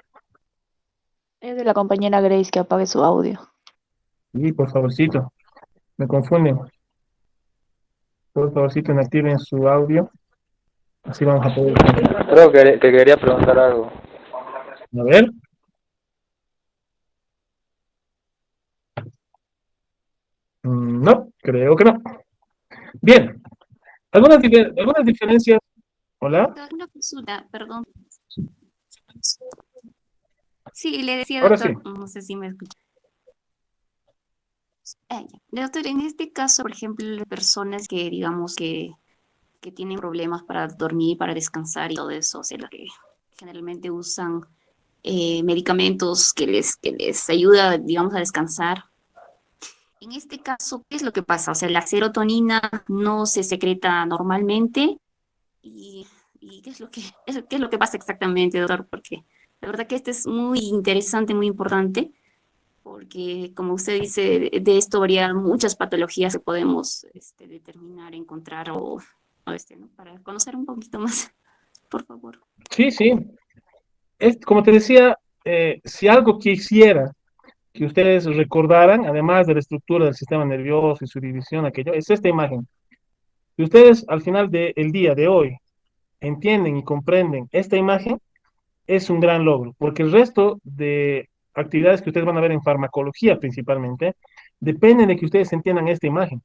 Es de la compañera Grace que apague su audio. Y por favorcito, me confunden. Por favorcito, inactiven su audio. Así vamos a poder continuar. Creo que quería preguntar algo. A ver. No, creo que no. Bien. Algunas diferencias. Hola. Doctor, una consulta, perdón. Sí, le decía, Ahora sí. doctor, no sé si me escucha. Ya. Doctor, en este caso, por ejemplo, las personas que digamos que tienen problemas para dormir, para descansar y todo eso, o sea, las que generalmente usan medicamentos que les ayuda, digamos, a descansar. En este caso, ¿qué es lo que pasa? O sea, la serotonina no se secreta normalmente y, y qué es lo que pasa exactamente, doctor, porque la verdad que este es muy interesante, muy importante, porque como usted dice, de esto habría muchas patologías que podemos determinar, encontrar ¿no? Para conocer un poquito más, por favor. Sí, sí. Como te decía, si algo quisiera que ustedes recordaran, además de la estructura del sistema nervioso y su división, aquello, es esta imagen. Si ustedes al final del día de hoy entienden y comprenden esta imagen, es un gran logro, porque el resto de actividades que ustedes van a ver en farmacología principalmente, dependen de que ustedes entiendan esta imagen.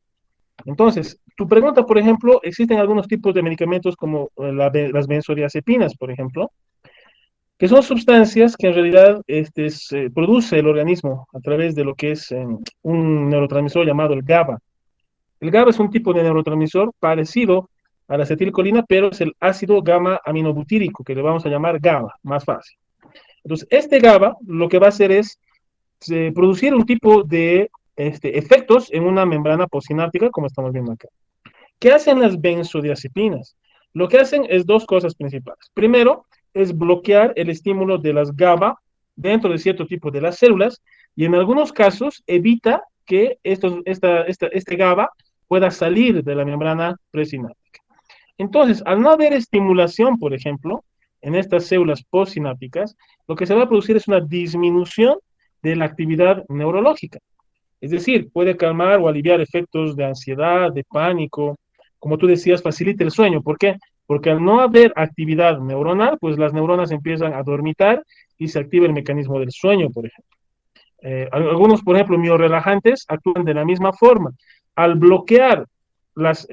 Entonces, tu pregunta, por ejemplo, existen algunos tipos de medicamentos como las benzodiazepinas, por ejemplo, que son sustancias que en realidad se produce el organismo a través de lo que es un neurotransmisor llamado el GABA. El GABA es un tipo de neurotransmisor parecido a la acetilcolina, pero es el ácido gamma aminobutírico, que le vamos a llamar GABA, más fácil. Entonces, este GABA lo que va a hacer es producir un tipo de efectos en una membrana postsináptica, como estamos viendo acá. ¿Qué hacen las benzodiazepinas? Lo que hacen es dos cosas principales. Primero, es bloquear el estímulo de las GABA dentro de cierto tipo de las células y en algunos casos evita que este GABA pueda salir de la membrana presináptica. Entonces, al no haber estimulación, por ejemplo, en estas células postsinápticas, lo que se va a producir es una disminución de la actividad neurológica. Es decir, puede calmar o aliviar efectos de ansiedad, de pánico, como tú decías, facilita el sueño. ¿Por qué? Porque al no haber actividad neuronal, pues las neuronas empiezan a dormitar y se activa el mecanismo del sueño, por ejemplo. Algunos, por ejemplo, miorelajantes actúan de la misma forma. Al bloquear las,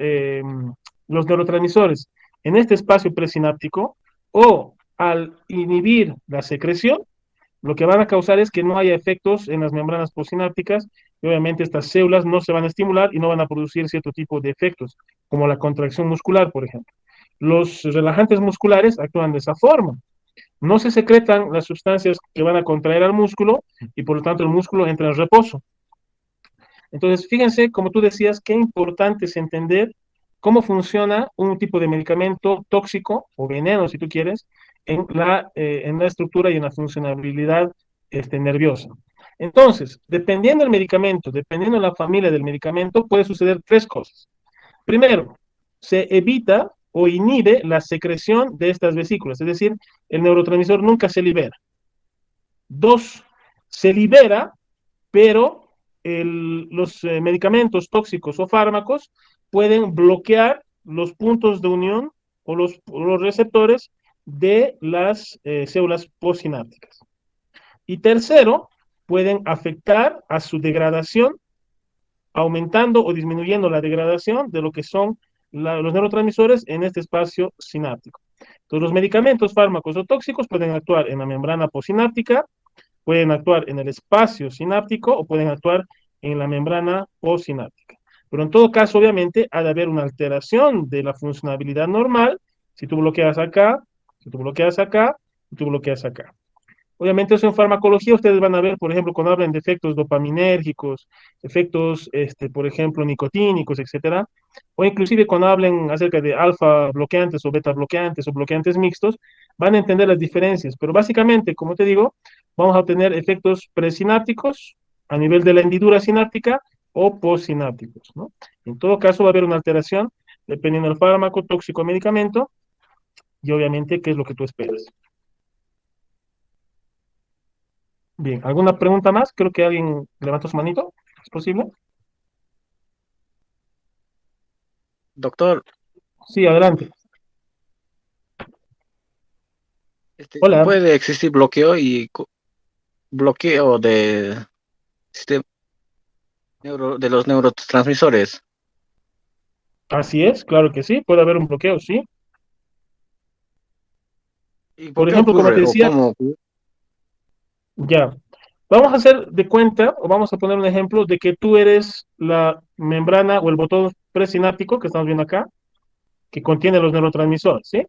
los neurotransmisores en este espacio presináptico o al inhibir la secreción, lo que van a causar es que no haya efectos en las membranas postsinápticas y obviamente estas células no se van a estimular y no van a producir cierto tipo de efectos, como la contracción muscular, por ejemplo. Los relajantes musculares actúan de esa forma. No se secretan las sustancias que van a contraer al músculo y por lo tanto el músculo entra en reposo. Entonces, fíjense, como tú decías, qué importante es entender cómo funciona un tipo de medicamento tóxico o veneno, si tú quieres, en la estructura y en la funcionalidad nerviosa. Entonces, dependiendo del medicamento, dependiendo de la familia del medicamento, puede suceder tres cosas. Primero, se evita o inhibe la secreción de estas vesículas, es decir, el neurotransmisor nunca se libera. Dos, se libera, pero los medicamentos tóxicos o fármacos pueden bloquear los puntos de unión o los receptores de las células postsinápticas. Y tercero, pueden afectar a su degradación, aumentando o disminuyendo la degradación de lo que son los neurotransmisores en este espacio sináptico. Entonces, los medicamentos, fármacos o tóxicos pueden actuar en la membrana postsináptica, pueden actuar en el espacio sináptico o pueden actuar en la membrana postsináptica. Pero en todo caso, obviamente, ha de haber una alteración de la funcionalidad normal si tú bloqueas acá, si tú bloqueas acá, si tú bloqueas acá. Obviamente eso en farmacología ustedes van a ver, por ejemplo, cuando hablan de efectos dopaminérgicos, efectos, por ejemplo, nicotínicos, etcétera, o inclusive cuando hablen acerca de alfa bloqueantes o beta bloqueantes o bloqueantes mixtos, van a entender las diferencias. Pero básicamente, como te digo, vamos a obtener efectos presinápticos a nivel de la hendidura sináptica o postsinápticos, ¿no? En todo caso va a haber una alteración dependiendo del fármaco, tóxico, medicamento y obviamente qué es lo que tú esperas. Bien, ¿alguna pregunta más? Creo que alguien levantó su manito. ¿Es posible? Doctor, Sí, adelante. Hola, puede existir bloqueo y bloqueo de sistema de los neurotransmisores. así es, claro que sí, puede haber un bloqueo, sí. ¿Y por Por qué ejemplo, como te ocurre o decía, cómo? ya, vamos a hacer de cuenta, o vamos a poner un ejemplo de que tú eres la membrana o el botón presináptico que estamos viendo acá, que contiene los neurotransmisores, ¿sí?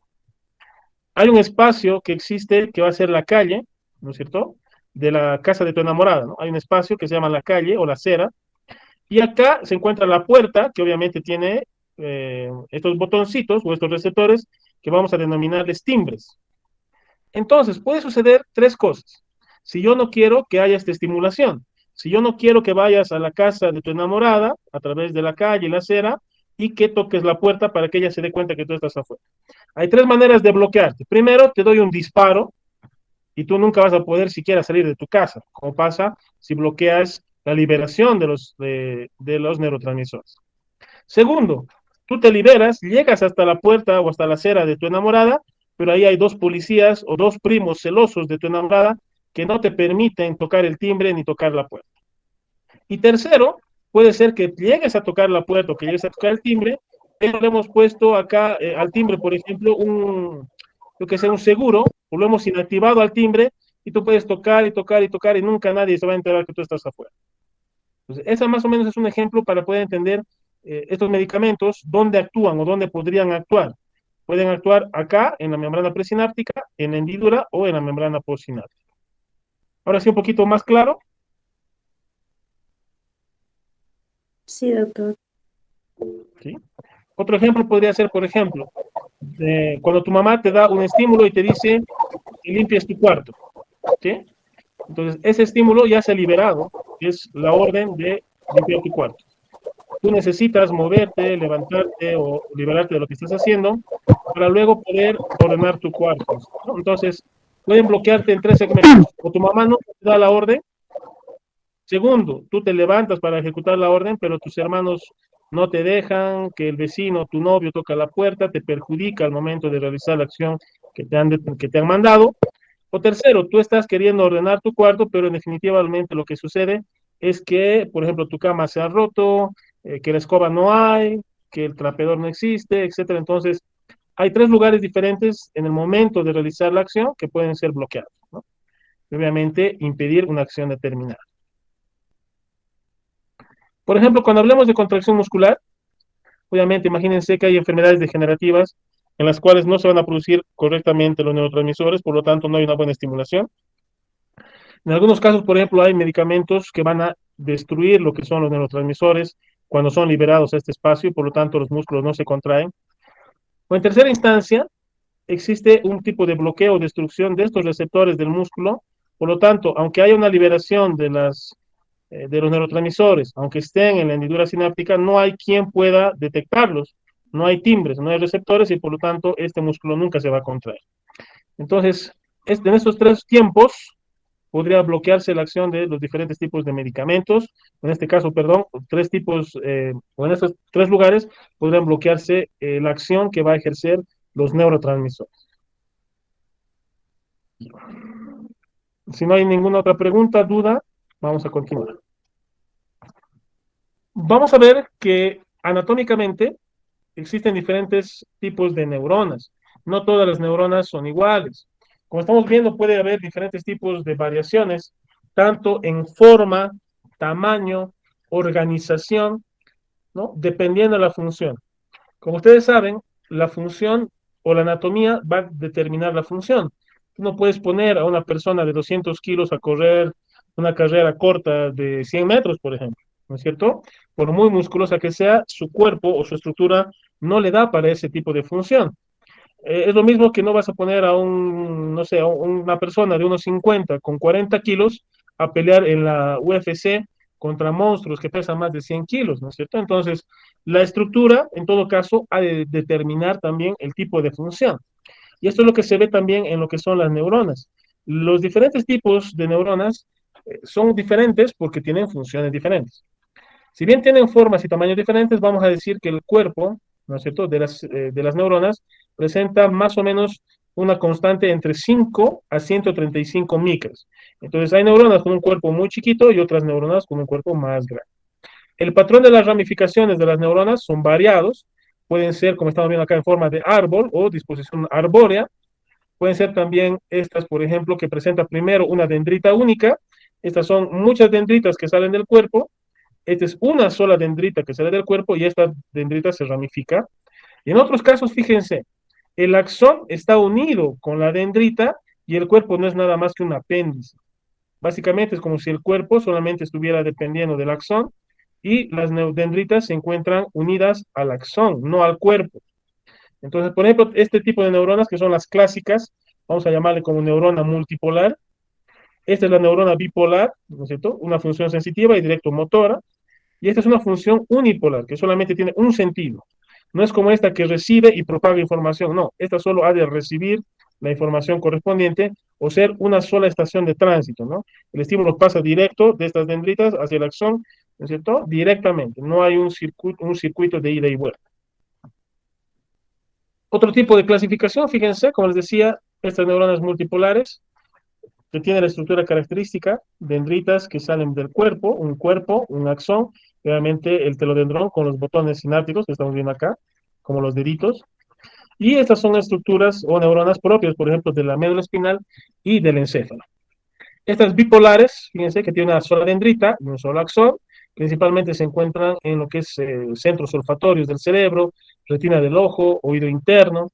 Hay un espacio que existe que va a ser la calle, ¿no es cierto? De la casa de tu enamorada, ¿no? Hay un espacio que se llama la calle o la acera, y acá se encuentra la puerta, que obviamente tiene estos botoncitos o estos receptores que vamos a denominarles timbres. Entonces, puede suceder tres cosas. Si yo no quiero que haya esta estimulación, si yo no quiero que vayas a la casa de tu enamorada a través de la calle y la acera y que toques la puerta para que ella se dé cuenta que tú estás afuera. Hay tres maneras de bloquearte. Primero, te doy un disparo y tú nunca vas a poder siquiera salir de tu casa, como pasa si bloqueas la liberación de los neurotransmisores. Segundo, tú te liberas, llegas hasta la puerta o hasta la acera de tu enamorada, pero ahí hay dos policías o dos primos celosos de tu enamorada que no te permiten tocar el timbre ni tocar la puerta. Y tercero, puede ser que llegues a tocar la puerta o que llegues a tocar el timbre, pero le hemos puesto acá al timbre, por ejemplo, lo que sea un seguro, o lo hemos inactivado al timbre y tú puedes tocar y tocar y tocar y nunca nadie se va a enterar que tú estás afuera. Entonces, esa más o menos es un ejemplo para poder entender estos medicamentos, dónde actúan o dónde podrían actuar. Pueden actuar acá, en la membrana presináptica, en la hendidura o en la membrana postsináptica. Ahora sí, un poquito más claro. Sí, doctor. ¿Sí? Otro ejemplo podría ser, por ejemplo, cuando tu mamá te da un estímulo y te dice que limpies tu cuarto. ¿Sí? Entonces, ese estímulo ya se ha liberado, es la orden de limpiar tu cuarto. Tú necesitas moverte, levantarte o liberarte de lo que estás haciendo para luego poder ordenar tu cuarto, ¿no? Entonces, pueden bloquearte en tres segmentos. O tu mamá no te da la orden. Segundo, tú te levantas para ejecutar la orden, pero tus hermanos no te dejan, que el vecino, tu novio toca la puerta, te perjudica al momento de realizar la acción que te han mandado. O tercero, tú estás queriendo ordenar tu cuarto, pero definitivamente lo que sucede es que, por ejemplo, tu cama se ha roto, que la escoba no hay, que el trapeador no existe, etcétera. Entonces, hay tres lugares diferentes en el momento de realizar la acción que pueden ser bloqueados, ¿no? Y obviamente, impedir una acción determinada. Por ejemplo, cuando hablemos de contracción muscular, obviamente, imagínense que hay enfermedades degenerativas en las cuales no se van a producir correctamente los neurotransmisores, por lo tanto, no hay una buena estimulación. En algunos casos, por ejemplo, hay medicamentos que van a destruir lo que son los neurotransmisores cuando son liberados a este espacio y por lo tanto los músculos no se contraen. O en tercera instancia, existe un tipo de bloqueo o destrucción de estos receptores del músculo. Por lo tanto, aunque haya una liberación de los neurotransmisores, aunque estén en la hendidura sináptica, no hay quien pueda detectarlos. No hay timbres, no hay receptores y por lo tanto este músculo nunca se va a contraer. Entonces, en estos tres tiempos, podría bloquearse la acción de los diferentes tipos de medicamentos. En este caso, perdón, tres tipos, o en estos tres lugares, podrían bloquearse la acción que va a ejercer los neurotransmisores. Si no hay ninguna otra pregunta, duda, vamos a continuar. Vamos a ver que anatómicamente existen diferentes tipos de neuronas. No todas las neuronas son iguales. Como estamos viendo, puede haber diferentes tipos de variaciones, tanto en forma, tamaño, organización, ¿no? Dependiendo de la función. Como ustedes saben, la función o la anatomía va a determinar la función. Tú no puedes poner a una persona de 200 kilos a correr una carrera corta de 100 metros, por ejemplo, ¿no es cierto? Por muy musculosa que sea, su cuerpo o su estructura no le da para ese tipo de función. Es lo mismo que no vas a poner a un, no sé, a una persona de unos 50 con 40 kilos a pelear en la UFC contra monstruos que pesan más de 100 kilos, ¿no es cierto? Entonces, la estructura, en todo caso, ha de determinar también el tipo de función. Y esto es lo que se ve también en lo que son las neuronas. Los diferentes tipos de neuronas son diferentes porque tienen funciones diferentes. Si bien tienen formas y tamaños diferentes, vamos a decir que el cuerpo, ¿no es cierto?, de las neuronas presenta más o menos una constante entre 5 a 135 micras. Entonces hay neuronas con un cuerpo muy chiquito y otras neuronas con un cuerpo más grande. El patrón de las ramificaciones de las neuronas son variados, pueden ser, como estamos viendo acá, en forma de árbol o disposición arbórea. Pueden ser también estas, por ejemplo, que presenta primero una dendrita única. Estas son muchas dendritas que salen del cuerpo. Esta es una sola dendrita que sale del cuerpo y esta dendrita se ramifica. Y en otros casos, fíjense, el axón está unido con la dendrita y el cuerpo no es nada más que un apéndice. Básicamente es como si el cuerpo solamente estuviera dependiendo del axón y las dendritas se encuentran unidas al axón, no al cuerpo. Entonces, por ejemplo, este tipo de neuronas que son las clásicas, vamos a llamarle como neurona multipolar. Esta es la neurona bipolar, ¿no es cierto? Una función sensitiva y directo motora. Y esta es una función unipolar, que solamente tiene un sentido. No es como esta que recibe y propaga información, no. Esta solo ha de recibir la información correspondiente o ser una sola estación de tránsito, ¿no? El estímulo pasa directo de estas dendritas hacia el axón, ¿no es cierto? Directamente. No hay un circuito de ida y vuelta. Otro tipo de clasificación, fíjense, como les decía, estas neuronas multipolares que tienen la estructura característica, dendritas que salen del cuerpo, un axón, realmente el telodendrón con los botones sinápticos que estamos viendo acá, como los deditos, y estas son estructuras o neuronas propias, por ejemplo, de la médula espinal y del encéfalo. Estas bipolares, fíjense que tienen una sola dendrita y un solo axón, principalmente se encuentran en lo que es centros olfatorios del cerebro, retina del ojo, oído interno,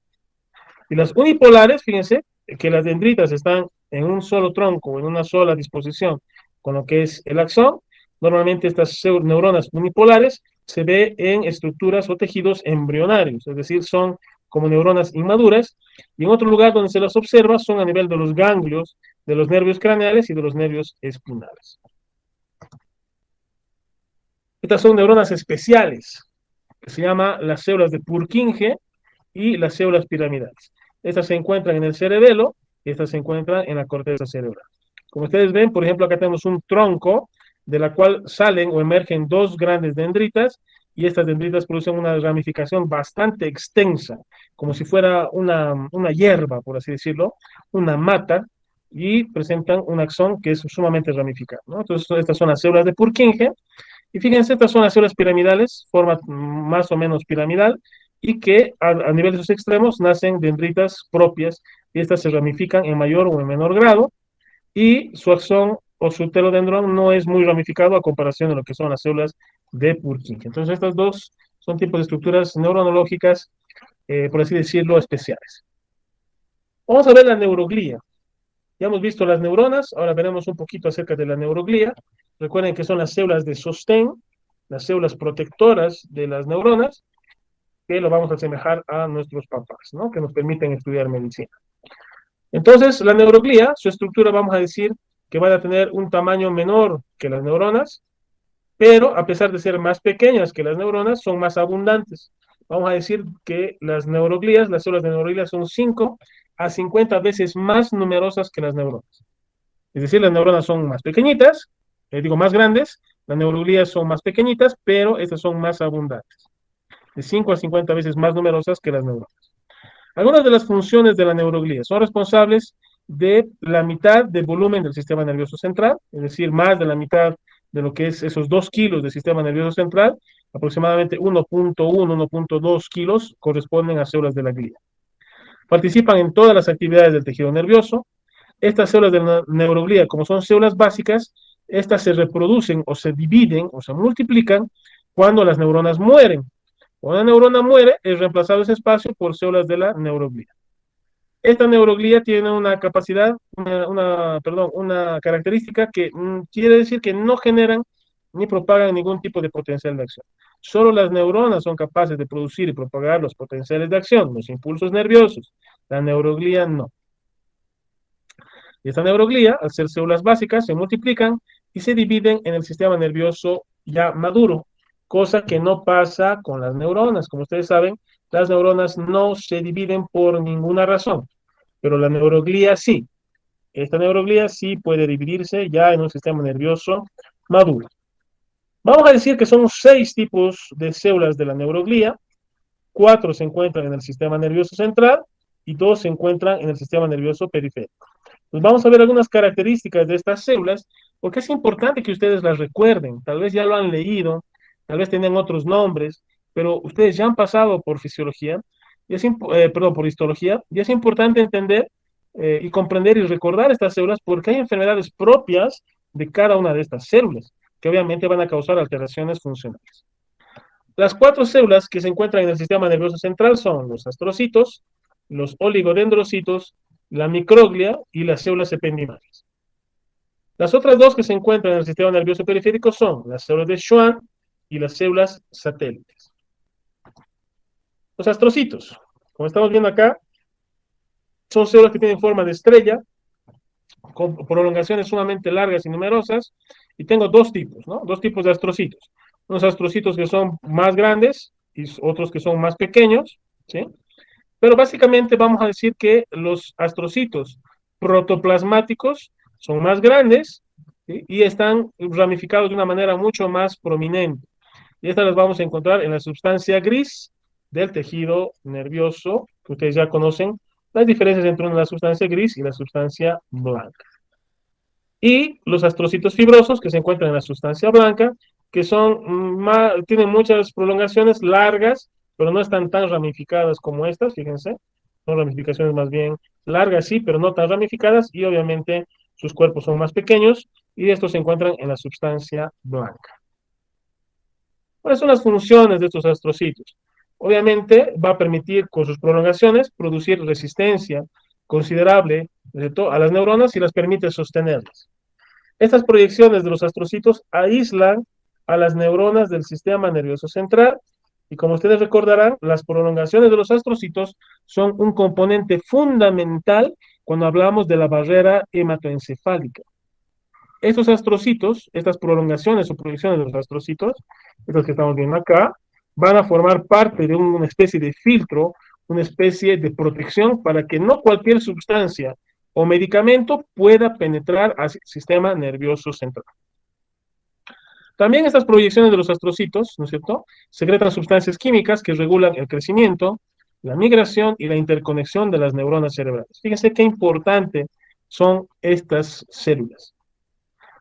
y las unipolares, fíjense que las dendritas están en un solo tronco, en una sola disposición, con lo que es el axón. Normalmente estas neuronas unipolares se ve en estructuras o tejidos embrionarios, es decir, son como neuronas inmaduras, y en otro lugar donde se las observa son a nivel de los ganglios, de los nervios craneales y de los nervios espinales. Estas son neuronas especiales, que se llama las células de Purkinje y las células piramidales. Estas se encuentran en el cerebelo y estas se encuentran en la corteza cerebral. Como ustedes ven, por ejemplo, acá tenemos un tronco de la cual salen o emergen dos grandes dendritas y estas dendritas producen una ramificación bastante extensa, como si fuera una hierba, por así decirlo, una mata, y presentan un axón que es sumamente ramificado, ¿no? Entonces, estas son las células de Purkinje, y fíjense, estas son las células piramidales, forma más o menos piramidal, y que a nivel de sus extremos nacen dendritas propias, y estas se ramifican en mayor o en menor grado, y su axón o su telodendrón no es muy ramificado a comparación de lo que son las células de Purkinje. Entonces, estas dos son tipos de estructuras neuronológicas, por así decirlo, especiales. Vamos a ver la neuroglía. Ya hemos visto las neuronas, ahora veremos un poquito acerca de la neuroglía. Recuerden que son las células de sostén, las células protectoras de las neuronas, que lo vamos a asemejar a nuestros papás, ¿no? Que nos permiten estudiar medicina. Entonces, la neuroglía, su estructura vamos a decir que va a tener un tamaño menor que las neuronas, pero a pesar de ser más pequeñas que las neuronas, son más abundantes. Vamos a decir que las neuroglías, las células de neuroglía son 5 a 50 veces más numerosas que las neuronas. Es decir, las neuronas son más pequeñitas, digo más grandes, las neuroglías son más pequeñitas, pero estas son más abundantes, de 5 a 50 veces más numerosas que las neuronas. Algunas de las funciones de la neuroglía son responsables de la mitad del volumen del sistema nervioso central, es decir, más de la mitad de lo que es esos 2 kilos del sistema nervioso central, aproximadamente 1.1, 1.2 kilos corresponden a células de la glía. Participan en todas las actividades del tejido nervioso. Estas células de la neuroglía, como son células básicas, estas se reproducen o se dividen o se multiplican cuando las neuronas mueren. Cuando una neurona muere, es reemplazado ese espacio por células de la neuroglía. Esta neuroglía tiene una capacidad, perdón, una característica que quiere decir que no generan ni propagan ningún tipo de potencial de acción. Solo las neuronas son capaces de producir y propagar los potenciales de acción, los impulsos nerviosos. La neuroglía no. Y esta neuroglía, al ser células básicas, se multiplican y se dividen en el sistema nervioso ya maduro, cosa que no pasa con las neuronas. Como ustedes saben, las neuronas no se dividen por ninguna razón, pero la neuroglía sí. Esta neuroglía sí puede dividirse ya en un sistema nervioso maduro. Vamos a decir que son 6 tipos de células de la neuroglía. 4 se encuentran en el sistema nervioso central y 2 se encuentran en el sistema nervioso periférico. Pues vamos a ver algunas características de estas células, porque es importante que ustedes las recuerden. Tal vez ya lo han leído, tal vez tienen otros nombres, pero ustedes ya han pasado por fisiología, perdón, por histología, y es importante entender y comprender y recordar estas células porque hay enfermedades propias de cada una de estas células, que obviamente van a causar alteraciones funcionales. Las 4 células que se encuentran en el sistema nervioso central son los astrocitos, los oligodendrocitos, la microglia y las células ependimales. Las otras 2 que se encuentran en el sistema nervioso periférico son las células de Schwann y las células satélites. Los astrocitos, como estamos viendo acá, son células que tienen forma de estrella, con prolongaciones sumamente largas y numerosas, y tengo 2 tipos, ¿no? 2 tipos de astrocitos. Unos astrocitos que son más grandes y otros que son más pequeños, ¿sí? Pero básicamente vamos a decir que los astrocitos protoplasmáticos son más grandes, ¿sí? Y están ramificados de una manera mucho más prominente. Y estas las vamos a encontrar en la sustancia gris del tejido nervioso, que ustedes ya conocen las diferencias entre la sustancia gris y la sustancia blanca. Y los astrocitos fibrosos que se encuentran en la sustancia blanca, que tienen muchas prolongaciones largas, pero no están tan ramificadas como estas, fíjense. Son ramificaciones más bien largas, sí, pero no tan ramificadas, y obviamente sus cuerpos son más pequeños, y estos se encuentran en la sustancia blanca. ¿Cuáles son las funciones de estos astrocitos? Obviamente va a permitir con sus prolongaciones producir resistencia considerable a las neuronas y las permite sostenerlas. Estas proyecciones de los astrocitos aíslan a las neuronas del sistema nervioso central y como ustedes recordarán, las prolongaciones de los astrocitos son un componente fundamental cuando hablamos de la barrera hematoencefálica. Estos astrocitos, estas prolongaciones o proyecciones de los astrocitos, estas que estamos viendo acá, van a formar parte de una especie de filtro, una especie de protección para que no cualquier sustancia o medicamento pueda penetrar al sistema nervioso central. También estas proyecciones de los astrocitos, ¿no es cierto?, secretan sustancias químicas que regulan el crecimiento, la migración y la interconexión de las neuronas cerebrales. Fíjense qué importante son estas células.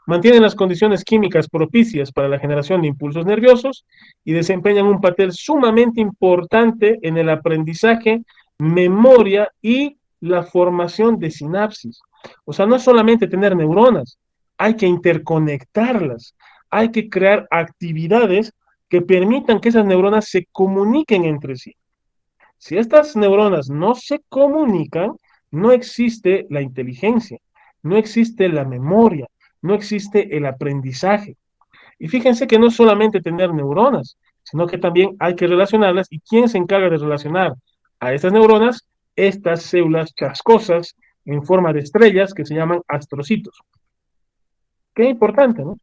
Mantienen las condiciones químicas propicias para la generación de impulsos nerviosos y desempeñan un papel sumamente importante en el aprendizaje, memoria y la formación de sinapsis. O sea, no es solamente tener neuronas, hay que interconectarlas, hay que crear actividades que permitan que esas neuronas se comuniquen entre sí. Si estas neuronas no se comunican, no existe la inteligencia, no existe la memoria, no existe el aprendizaje. Y fíjense que no solamente tener neuronas, sino que también hay que relacionarlas. ¿Y quién se encarga de relacionar a estas neuronas? Estas células cascosas en forma de estrellas que se llaman astrocitos. Qué importante, ¿no?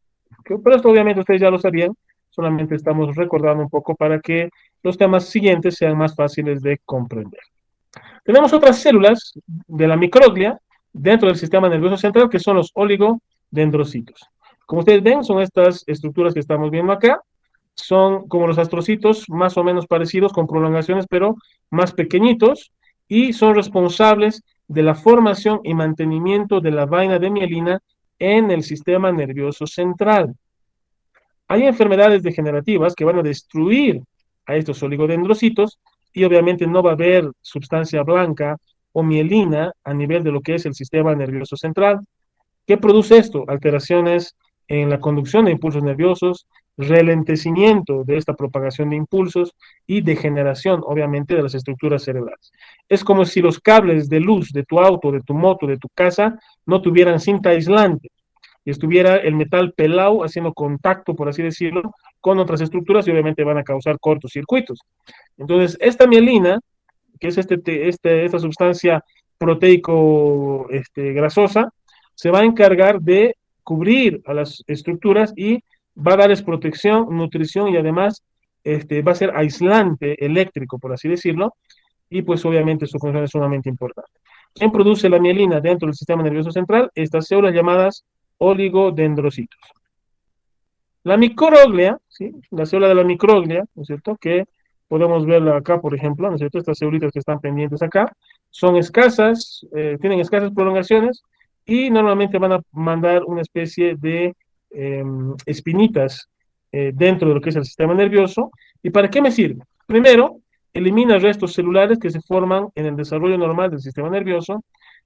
Pero esto obviamente ustedes ya lo sabían, solamente estamos recordando un poco para que los temas siguientes sean más fáciles de comprender. Tenemos otras células de la microglia dentro del sistema nervioso central que son los oligodendrocitos. Como ustedes ven, son estas estructuras que estamos viendo acá. Son como los astrocitos, más o menos parecidos, con prolongaciones, pero más pequeñitos, y son responsables de la formación y mantenimiento de la vaina de mielina en el sistema nervioso central. Hay enfermedades degenerativas que van a destruir a estos oligodendrocitos y obviamente no va a haber sustancia blanca o mielina a nivel de lo que es el sistema nervioso central. ¿Qué produce esto? Alteraciones en la conducción de impulsos nerviosos, ralentecimiento de esta propagación de impulsos y degeneración, obviamente, de las estructuras cerebrales. Es como si los cables de luz de tu auto, de tu moto, de tu casa, no tuvieran cinta aislante y estuviera el metal pelado haciendo contacto, por así decirlo, con otras estructuras y obviamente van a causar cortocircuitos. Entonces, esta mielina, que es esta sustancia proteico grasosa, se va a encargar de cubrir a las estructuras y va a darles protección, nutrición y además va a ser aislante eléctrico, por así decirlo, y pues obviamente su función es sumamente importante. ¿Quién produce la mielina dentro del sistema nervioso central? Estas células llamadas oligodendrocitos. La microglia, ¿sí? La célula de la microglia, ¿no es cierto? Que podemos verla acá, por ejemplo, ¿no es cierto? Estas células que están pendientes acá son escasas, tienen escasas prolongaciones y normalmente van a mandar una especie de espinitas dentro de lo que es el sistema nervioso. ¿Y para qué me sirve? Primero, elimina restos celulares que se forman en el desarrollo normal del sistema nervioso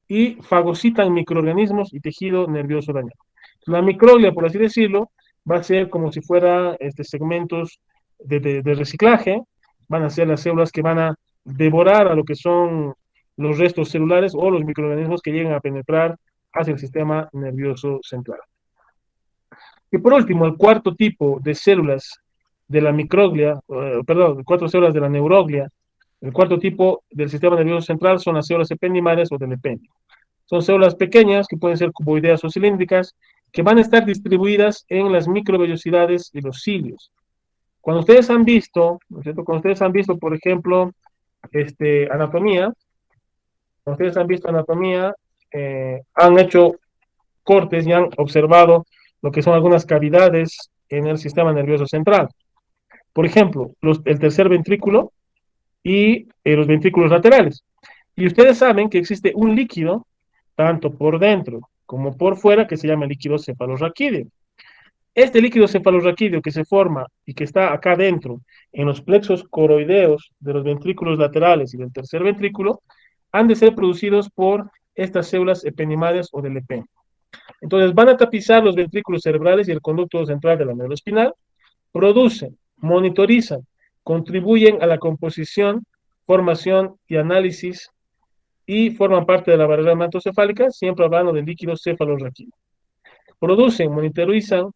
y fagocitan microorganismos y tejido nervioso dañado. La microglia, por así decirlo, va a ser como si fuera segmentos de reciclaje, van a ser las células que van a devorar a lo que son los restos celulares o los microorganismos que llegan a penetrar hacia el sistema nervioso central. Y por último, el cuarto tipo de células de la microglia, perdón, cuatro células de la neuroglia, el cuarto tipo del sistema nervioso central son las células ependimales o del ependio. Son células pequeñas que pueden ser cuboideas o cilíndricas que van a estar distribuidas en las microvellosidades y los cilios. Cuando ustedes han visto, ¿no es cierto? Cuando ustedes han visto, por ejemplo, anatomía, cuando ustedes han visto anatomía, han hecho cortes y han observado lo que son algunas cavidades en el sistema nervioso central. Por ejemplo, el tercer ventrículo y los ventrículos laterales. Y ustedes saben que existe un líquido, tanto por dentro como por fuera, que se llama líquido cefalorraquídeo. Este líquido cefalorraquídeo que se forma y que está acá dentro, en los plexos coroideos de los ventrículos laterales y del tercer ventrículo, han de ser producidos por estas células ependimales o del ependio. Entonces van a tapizar los ventrículos cerebrales y el conducto central de la médula espinal, producen, monitorizan, contribuyen a la composición, formación y análisis y forman parte de la barrera hematocefálica, siempre hablando del líquido cefalorraquídeo. Producen, monitorizan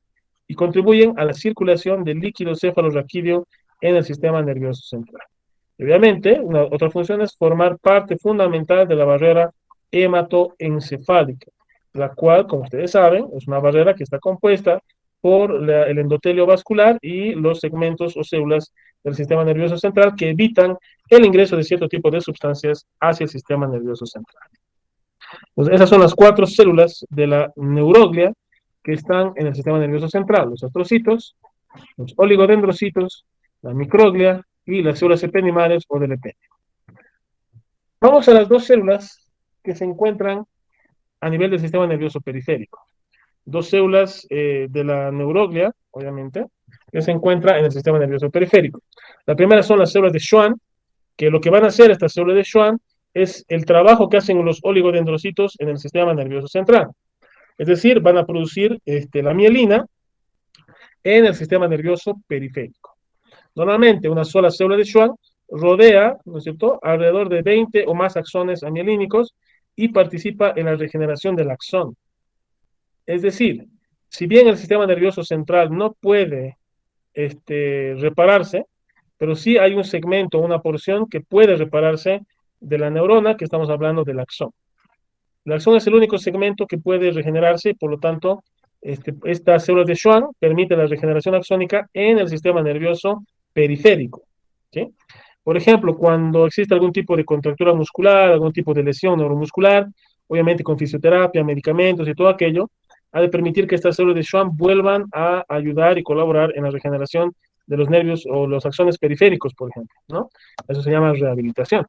y contribuyen a la circulación del líquido cefalorraquídeo en el sistema nervioso central. Y obviamente, otra función es formar parte fundamental de la barrera hematoencefálica, la cual, como ustedes saben, es una barrera que está compuesta por el endotelio vascular y los segmentos o células del sistema nervioso central que evitan el ingreso de cierto tipo de sustancias hacia el sistema nervioso central. Entonces, esas son las cuatro células de la neuroglia que están en el sistema nervioso central: los astrocitos, los oligodendrocitos, la microglia y las células ependimales o del ependio. Vamos a las dos células que se encuentran a nivel del sistema nervioso periférico. Dos células de la neuroglia, obviamente, que se encuentran en el sistema nervioso periférico. La primera son las células de Schwann, que lo que van a hacer estas células de Schwann es el trabajo que hacen los oligodendrocitos en el sistema nervioso central. Es decir, van a producir la mielina en el sistema nervioso periférico. Normalmente, una sola célula de Schwann rodea, ¿no es cierto?, alrededor de 20 o más axones amielínicos y participa en la regeneración del axón. Es decir, si bien el sistema nervioso central no puede repararse, pero sí hay un segmento, una porción que puede repararse de la neurona, que estamos hablando del axón. El axón es el único segmento que puede regenerarse y por lo tanto estas células de Schwann permiten la regeneración axónica en el sistema nervioso periférico, ¿sí? Por ejemplo, cuando existe algún tipo de contractura muscular, algún tipo de lesión neuromuscular, obviamente con fisioterapia, medicamentos y todo aquello, ha de permitir que estas células de Schwann vuelvan a ayudar y colaborar en la regeneración de los nervios o los axones periféricos, por ejemplo, ¿no? Eso se llama rehabilitación.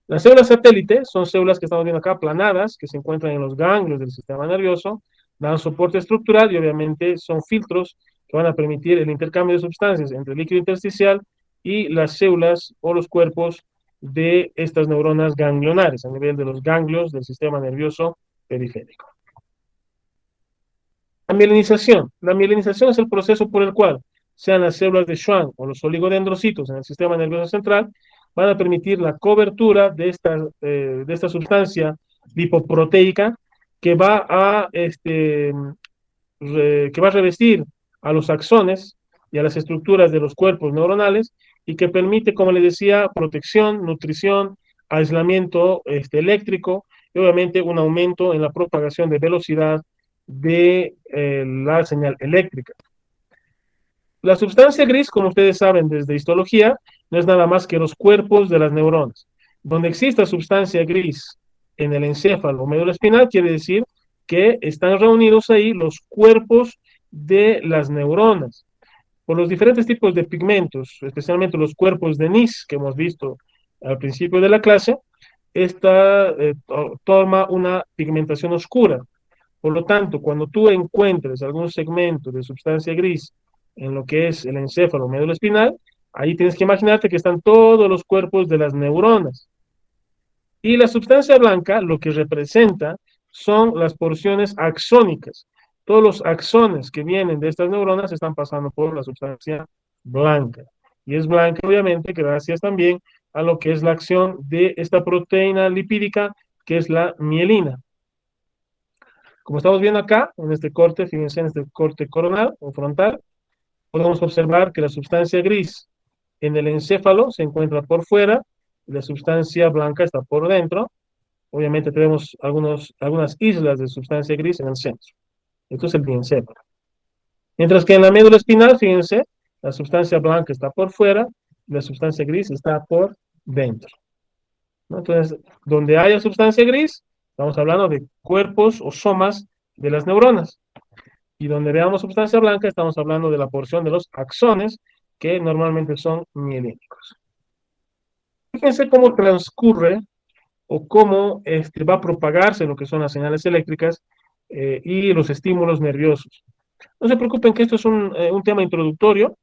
Las células satélite son células que estamos viendo acá, aplanadas, que se encuentran en los ganglios del sistema nervioso, dan soporte estructural y obviamente son filtros que van a permitir el intercambio de sustancias entre el líquido intersticial y las células o los cuerpos de estas neuronas ganglionares a nivel de los ganglios del sistema nervioso periférico. La mielinización. La mielinización es el proceso por el cual sean las células de Schwann o los oligodendrocitos en el sistema nervioso central, van a permitir la cobertura de esta sustancia lipoproteica que va que va a revestir a los axones y a las estructuras de los cuerpos neuronales y que permite, como les decía, protección, nutrición, aislamiento eléctrico y obviamente un aumento en la propagación de velocidad de la señal eléctrica. La sustancia gris, como ustedes saben desde histología, no es nada más que los cuerpos de las neuronas. Donde exista sustancia gris en el encéfalo o médula espinal, quiere decir que están reunidos ahí los cuerpos de las neuronas. Por los diferentes tipos de pigmentos, especialmente los cuerpos de Nis que hemos visto al principio de la clase, esta toma una pigmentación oscura. Por lo tanto, cuando tú encuentres algún segmento de sustancia gris en lo que es el encéfalo o médula espinal, ahí tienes que imaginarte que están todos los cuerpos de las neuronas. Y la sustancia blanca lo que representa son las porciones axónicas. Todos los axones que vienen de estas neuronas están pasando por la sustancia blanca. Y es blanca, obviamente, gracias también a lo que es la acción de esta proteína lipídica, que es la mielina. Como estamos viendo acá, en este corte, fíjense en este corte coronal o frontal, podemos observar que la sustancia gris en el encéfalo se encuentra por fuera y la sustancia blanca está por dentro. Obviamente tenemos algunas islas de sustancia gris en el centro. Esto es el diencéfalo. Mientras que en la médula espinal, fíjense, la sustancia blanca está por fuera y la sustancia gris está por dentro, ¿no? Entonces, donde haya sustancia gris, estamos hablando de cuerpos o somas de las neuronas. Y donde veamos sustancia blanca, estamos hablando de la porción de los axones, que normalmente son mielínicos. Fíjense cómo transcurre o cómo va a propagarse lo que son las señales eléctricas y los estímulos nerviosos. No se preocupen que esto es un tema introductorio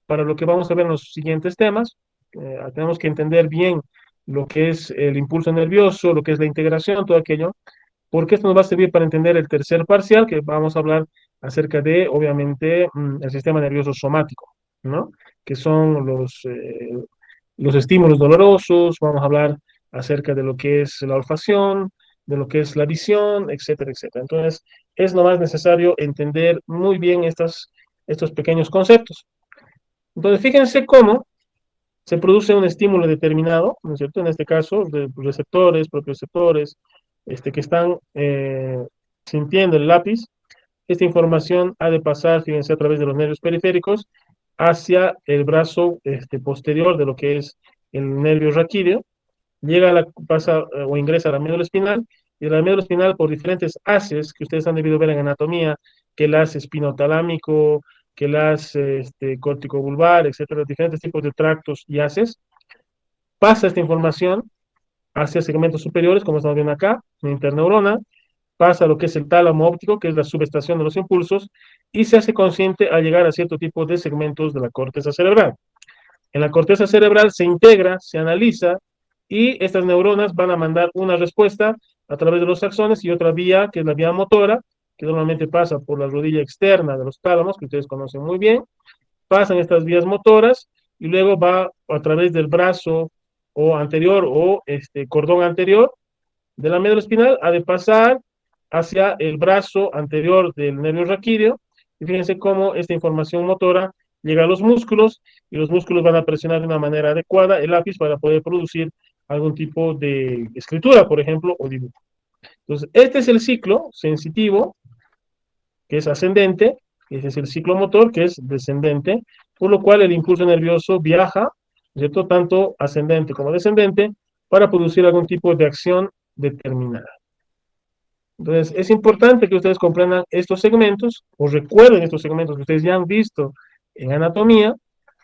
para lo que vamos a ver en los siguientes temas. Tenemos que entender bien lo que es el impulso nervioso, lo que es la integración, todo aquello, porque esto nos va a servir para entender el tercer parcial, que vamos a hablar acerca de, obviamente, el sistema nervioso somático, ¿no? Que son los estímulos dolorosos, vamos a hablar acerca de lo que es la olfacción, de lo que es la visión, etcétera, etcétera. Entonces, es nomás necesario entender muy bien estos pequeños conceptos. Entonces, fíjense cómo se produce un estímulo determinado, ¿no es cierto? En este caso, de receptores, propioceptores, que están sintiendo el lápiz. Esta información ha de pasar, fíjense, a través de los nervios periféricos hacia el brazo posterior de lo que es el nervio raquídeo, pasa o ingresa a la médula espinal, y la médula espinal por diferentes haces que ustedes han debido ver en anatomía, que el haz espinotalámico, que el haz corticobulbar, etcétera, diferentes tipos de tractos y haces, pasa esta información hacia segmentos superiores, como estamos viendo acá, la interneurona, pasa a lo que es el tálamo óptico, que es la subestación de los impulsos, y se hace consciente al llegar a cierto tipo de segmentos de la corteza cerebral. En la corteza cerebral se integra, se analiza, y estas neuronas van a mandar una respuesta a través de los axones y otra vía, que es la vía motora, que normalmente pasa por la rodilla externa de los tálamos, que ustedes conocen muy bien, pasan estas vías motoras y luego va a través del brazo o anterior o cordón anterior de la médula espinal, ha de pasar hacia el brazo anterior del nervio raquídeo, y fíjense cómo esta información motora llega a los músculos, y los músculos van a presionar de una manera adecuada el lápiz para poder producir algún tipo de escritura, por ejemplo, o dibujo. Entonces, este es el ciclo sensitivo, que es ascendente, y ese es el ciclo motor, que es descendente, por lo cual el impulso nervioso viaja, ¿cierto? Tanto ascendente como descendente, para producir algún tipo de acción determinada. Entonces, es importante que ustedes comprendan estos segmentos o recuerden estos segmentos que ustedes ya han visto en anatomía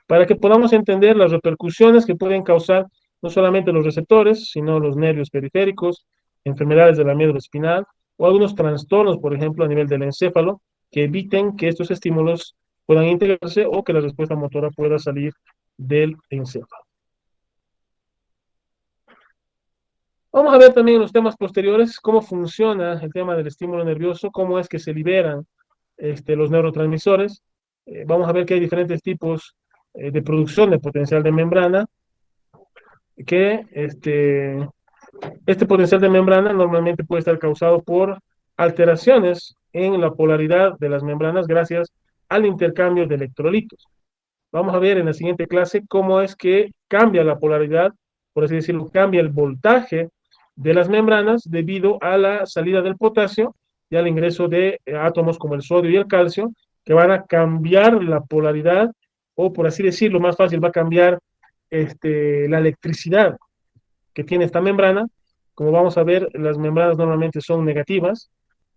para que podamos entender las repercusiones que pueden causar no solamente los receptores, sino los nervios periféricos, enfermedades de la médula espinal o algunos trastornos, por ejemplo, a nivel del encéfalo, que eviten que estos estímulos puedan integrarse o que la respuesta motora pueda salir del encéfalo. Vamos a ver también en los temas posteriores cómo funciona el tema del estímulo nervioso, cómo es que se liberan los neurotransmisores. Vamos a ver que hay diferentes tipos de producción de potencial de membrana, que este potencial de membrana normalmente puede estar causado por alteraciones en la polaridad de las membranas gracias al intercambio de electrolitos. Vamos a ver en la siguiente clase cómo es que cambia la polaridad, por así decirlo, cambia el voltaje de las membranas debido a la salida del potasio y al ingreso de átomos como el sodio y el calcio, que van a cambiar la polaridad, o por así decirlo, más fácil, va a cambiar la electricidad que tiene esta membrana. Como vamos a ver, las membranas normalmente son negativas,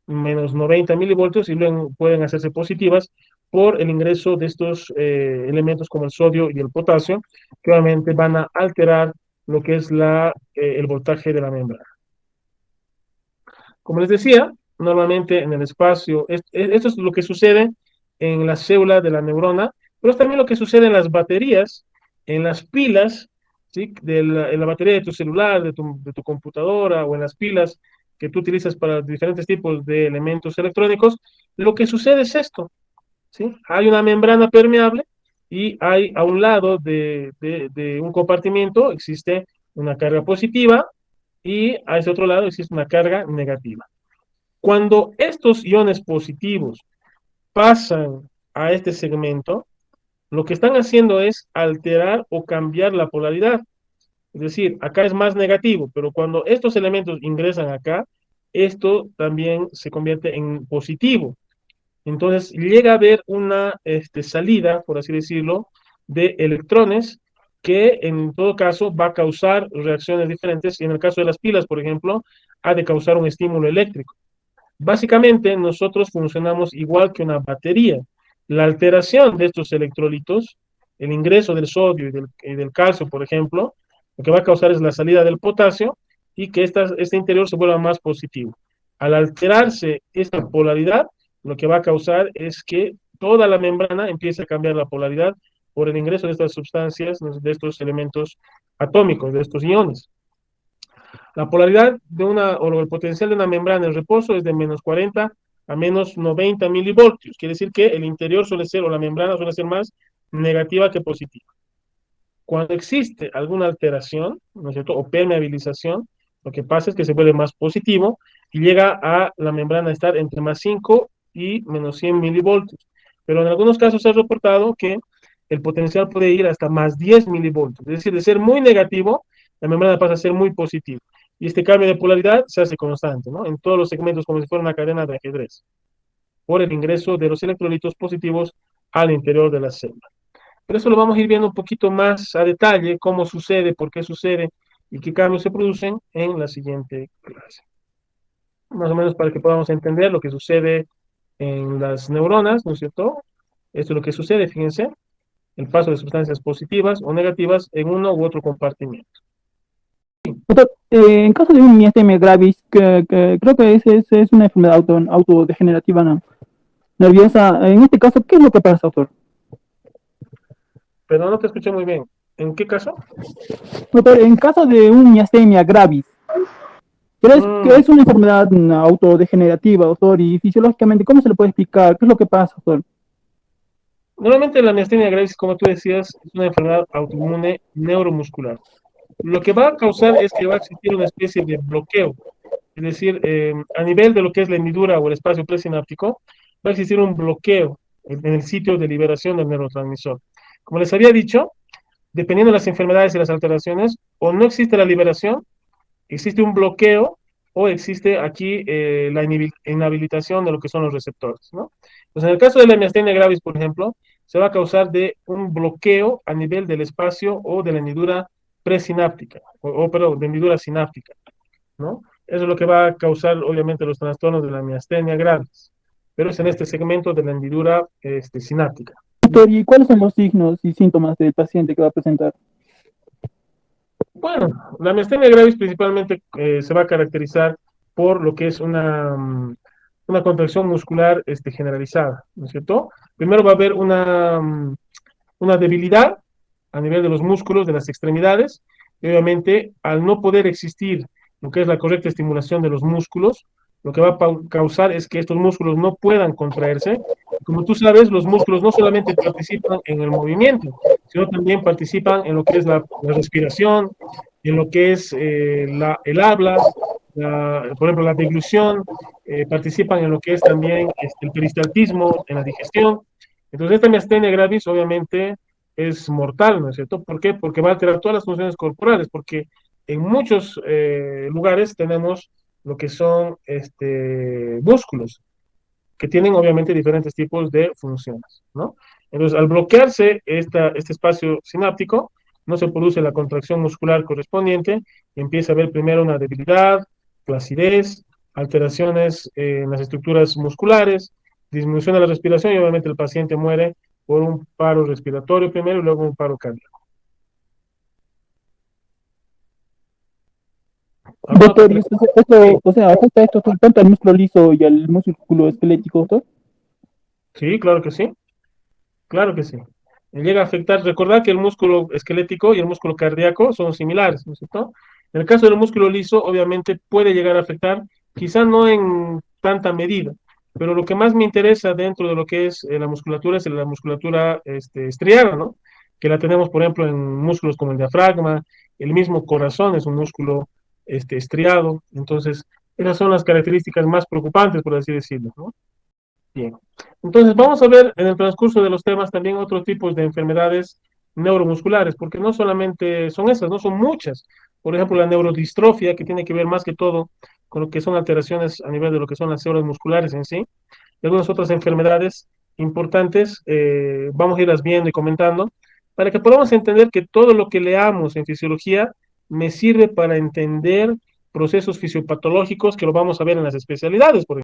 menos 90 milivoltios, y luego pueden hacerse positivas por el ingreso de estos elementos como el sodio y el potasio, que obviamente van a alterar lo que es el voltaje de la membrana. Como les decía, normalmente en el espacio, esto es lo que sucede en la célula de la neurona, pero es también lo que sucede en las baterías, en las pilas, ¿sí? En la batería de tu celular, de tu computadora, o en las pilas que tú utilizas para diferentes tipos de elementos electrónicos. Lo que sucede es esto, ¿sí? Hay una membrana permeable y hay a un lado de un compartimiento existe una carga positiva, y a ese otro lado existe una carga negativa. Cuando estos iones positivos pasan a este segmento, lo que están haciendo es alterar o cambiar la polaridad. Es decir, acá es más negativo, pero cuando estos elementos ingresan acá, esto también se convierte en positivo. Entonces llega a haber una salida, por así decirlo, de electrones, que en todo caso va a causar reacciones diferentes, y en el caso de las pilas, por ejemplo, ha de causar un estímulo eléctrico. Básicamente, nosotros funcionamos igual que una batería. La alteración de estos electrolitos, el ingreso del sodio y del calcio, por ejemplo, lo que va a causar es la salida del potasio, y que este interior se vuelva más positivo. Al alterarse esta polaridad, lo que va a causar es que toda la membrana empiece a cambiar la polaridad por el ingreso de estas sustancias, de estos elementos atómicos, de estos iones. La polaridad o el potencial de una membrana en reposo es de menos 40 a menos 90 milivoltios. Quiere decir que el interior suele ser, o la membrana suele ser, más negativa que positiva. Cuando existe alguna alteración, ¿no es cierto?, o permeabilización, lo que pasa es que se vuelve más positivo y llega a la membrana a estar entre más 5 y menos 100 milivoltios. Pero en algunos casos se ha reportado que el potencial puede ir hasta más 10 milivoltios. Es decir, de ser muy negativo, la membrana pasa a ser muy positiva. Y este cambio de polaridad se hace constante, ¿no?, en todos los segmentos, como si fuera una cadena de ajedrez, por el ingreso de los electrolitos positivos al interior de la célula. Pero eso lo vamos a ir viendo un poquito más a detalle, cómo sucede, por qué sucede y qué cambios se producen en la siguiente clase. Más o menos para que podamos entender lo que sucede en las neuronas, ¿no es cierto? Esto es lo que sucede, fíjense, el paso de sustancias positivas o negativas en uno u otro compartimiento. Doctor, en caso de un miastenia gravis, creo que es una enfermedad autodegenerativa nerviosa. En este caso, ¿qué es lo que pasa, doctor? Pero no te escuché muy bien. ¿En qué caso? Doctor, en caso de un miastenia gravis, ¿crees que es una enfermedad autodegenerativa, doctor? Y fisiológicamente, ¿cómo se le puede explicar? ¿Qué es lo que pasa, doctor? Normalmente la miastenia gravis, como tú decías, es una enfermedad autoinmune neuromuscular. Lo que va a causar es que va a existir una especie de bloqueo. Es decir, a nivel de lo que es la hendidura o el espacio presináptico, va a existir un bloqueo en el sitio de liberación del neurotransmisor. Como les había dicho, dependiendo de las enfermedades y las alteraciones, o no existe la liberación, existe un bloqueo, o existe aquí la inhabilitación de lo que son los receptores, ¿no? Entonces, en el caso de la miastenia gravis, por ejemplo, se va a causar de un bloqueo a nivel del espacio o de la hendidura presináptica, perdón, de hendidura sináptica, ¿no? Eso es lo que va a causar, obviamente, los trastornos de la miastenia gravis, pero es en este segmento de la hendidura sináptica. Doctor, ¿y cuáles son los signos y síntomas del paciente que va a presentar? Bueno, la miastenia gravis principalmente se va a caracterizar por lo que es una contracción muscular generalizada, ¿no es cierto? Primero va a haber una debilidad a nivel de los músculos de las extremidades, y obviamente al no poder existir lo que es la correcta estimulación de los músculos, lo que va a causar es que estos músculos no puedan contraerse. Como tú sabes, los músculos no solamente participan en el movimiento, sino también participan en lo que es la respiración, en lo que es el habla, por ejemplo, la deglución, participan en lo que es también el peristaltismo, en la digestión. Entonces, esta miastenia gravis obviamente es mortal, ¿no es cierto? ¿Por qué? Porque va a alterar todas las funciones corporales, porque en muchos lugares tenemos lo que son músculos, que tienen obviamente diferentes tipos de funciones, ¿no? Entonces, al bloquearse este espacio sináptico, no se produce la contracción muscular correspondiente y empieza a haber primero una debilidad, flacidez, alteraciones en las estructuras musculares, disminución de la respiración y obviamente el paciente muere por un paro respiratorio primero y luego un paro cardíaco. Doctor, ¿y Sí, o sea, afecta esto tanto al músculo liso y al músculo esquelético, doctor? sí, claro que sí. Claro que sí. Llega a afectar, recordar que el músculo esquelético y el músculo cardíaco son similares, ¿no es cierto? En el caso del músculo liso, obviamente puede llegar a afectar, quizá no en tanta medida, pero lo que más me interesa dentro de lo que es la musculatura es la musculatura estriada, ¿no? Que la tenemos, por ejemplo, en músculos como el diafragma, el mismo corazón es un músculo estriado, entonces esas son las características más preocupantes, por así decirlo, ¿no? Bien. Entonces, vamos a ver en el transcurso de los temas también otros tipos de enfermedades neuromusculares, porque no solamente son esas, no son muchas. Por ejemplo, la neurodistrofia, que tiene que ver más que todo con lo que son alteraciones a nivel de lo que son las células musculares en sí, y algunas otras enfermedades importantes, vamos a irlas viendo y comentando, para que podamos entender que todo lo que leamos en fisiología me sirve para entender procesos fisiopatológicos que lo vamos a ver en las especialidades, por ejemplo.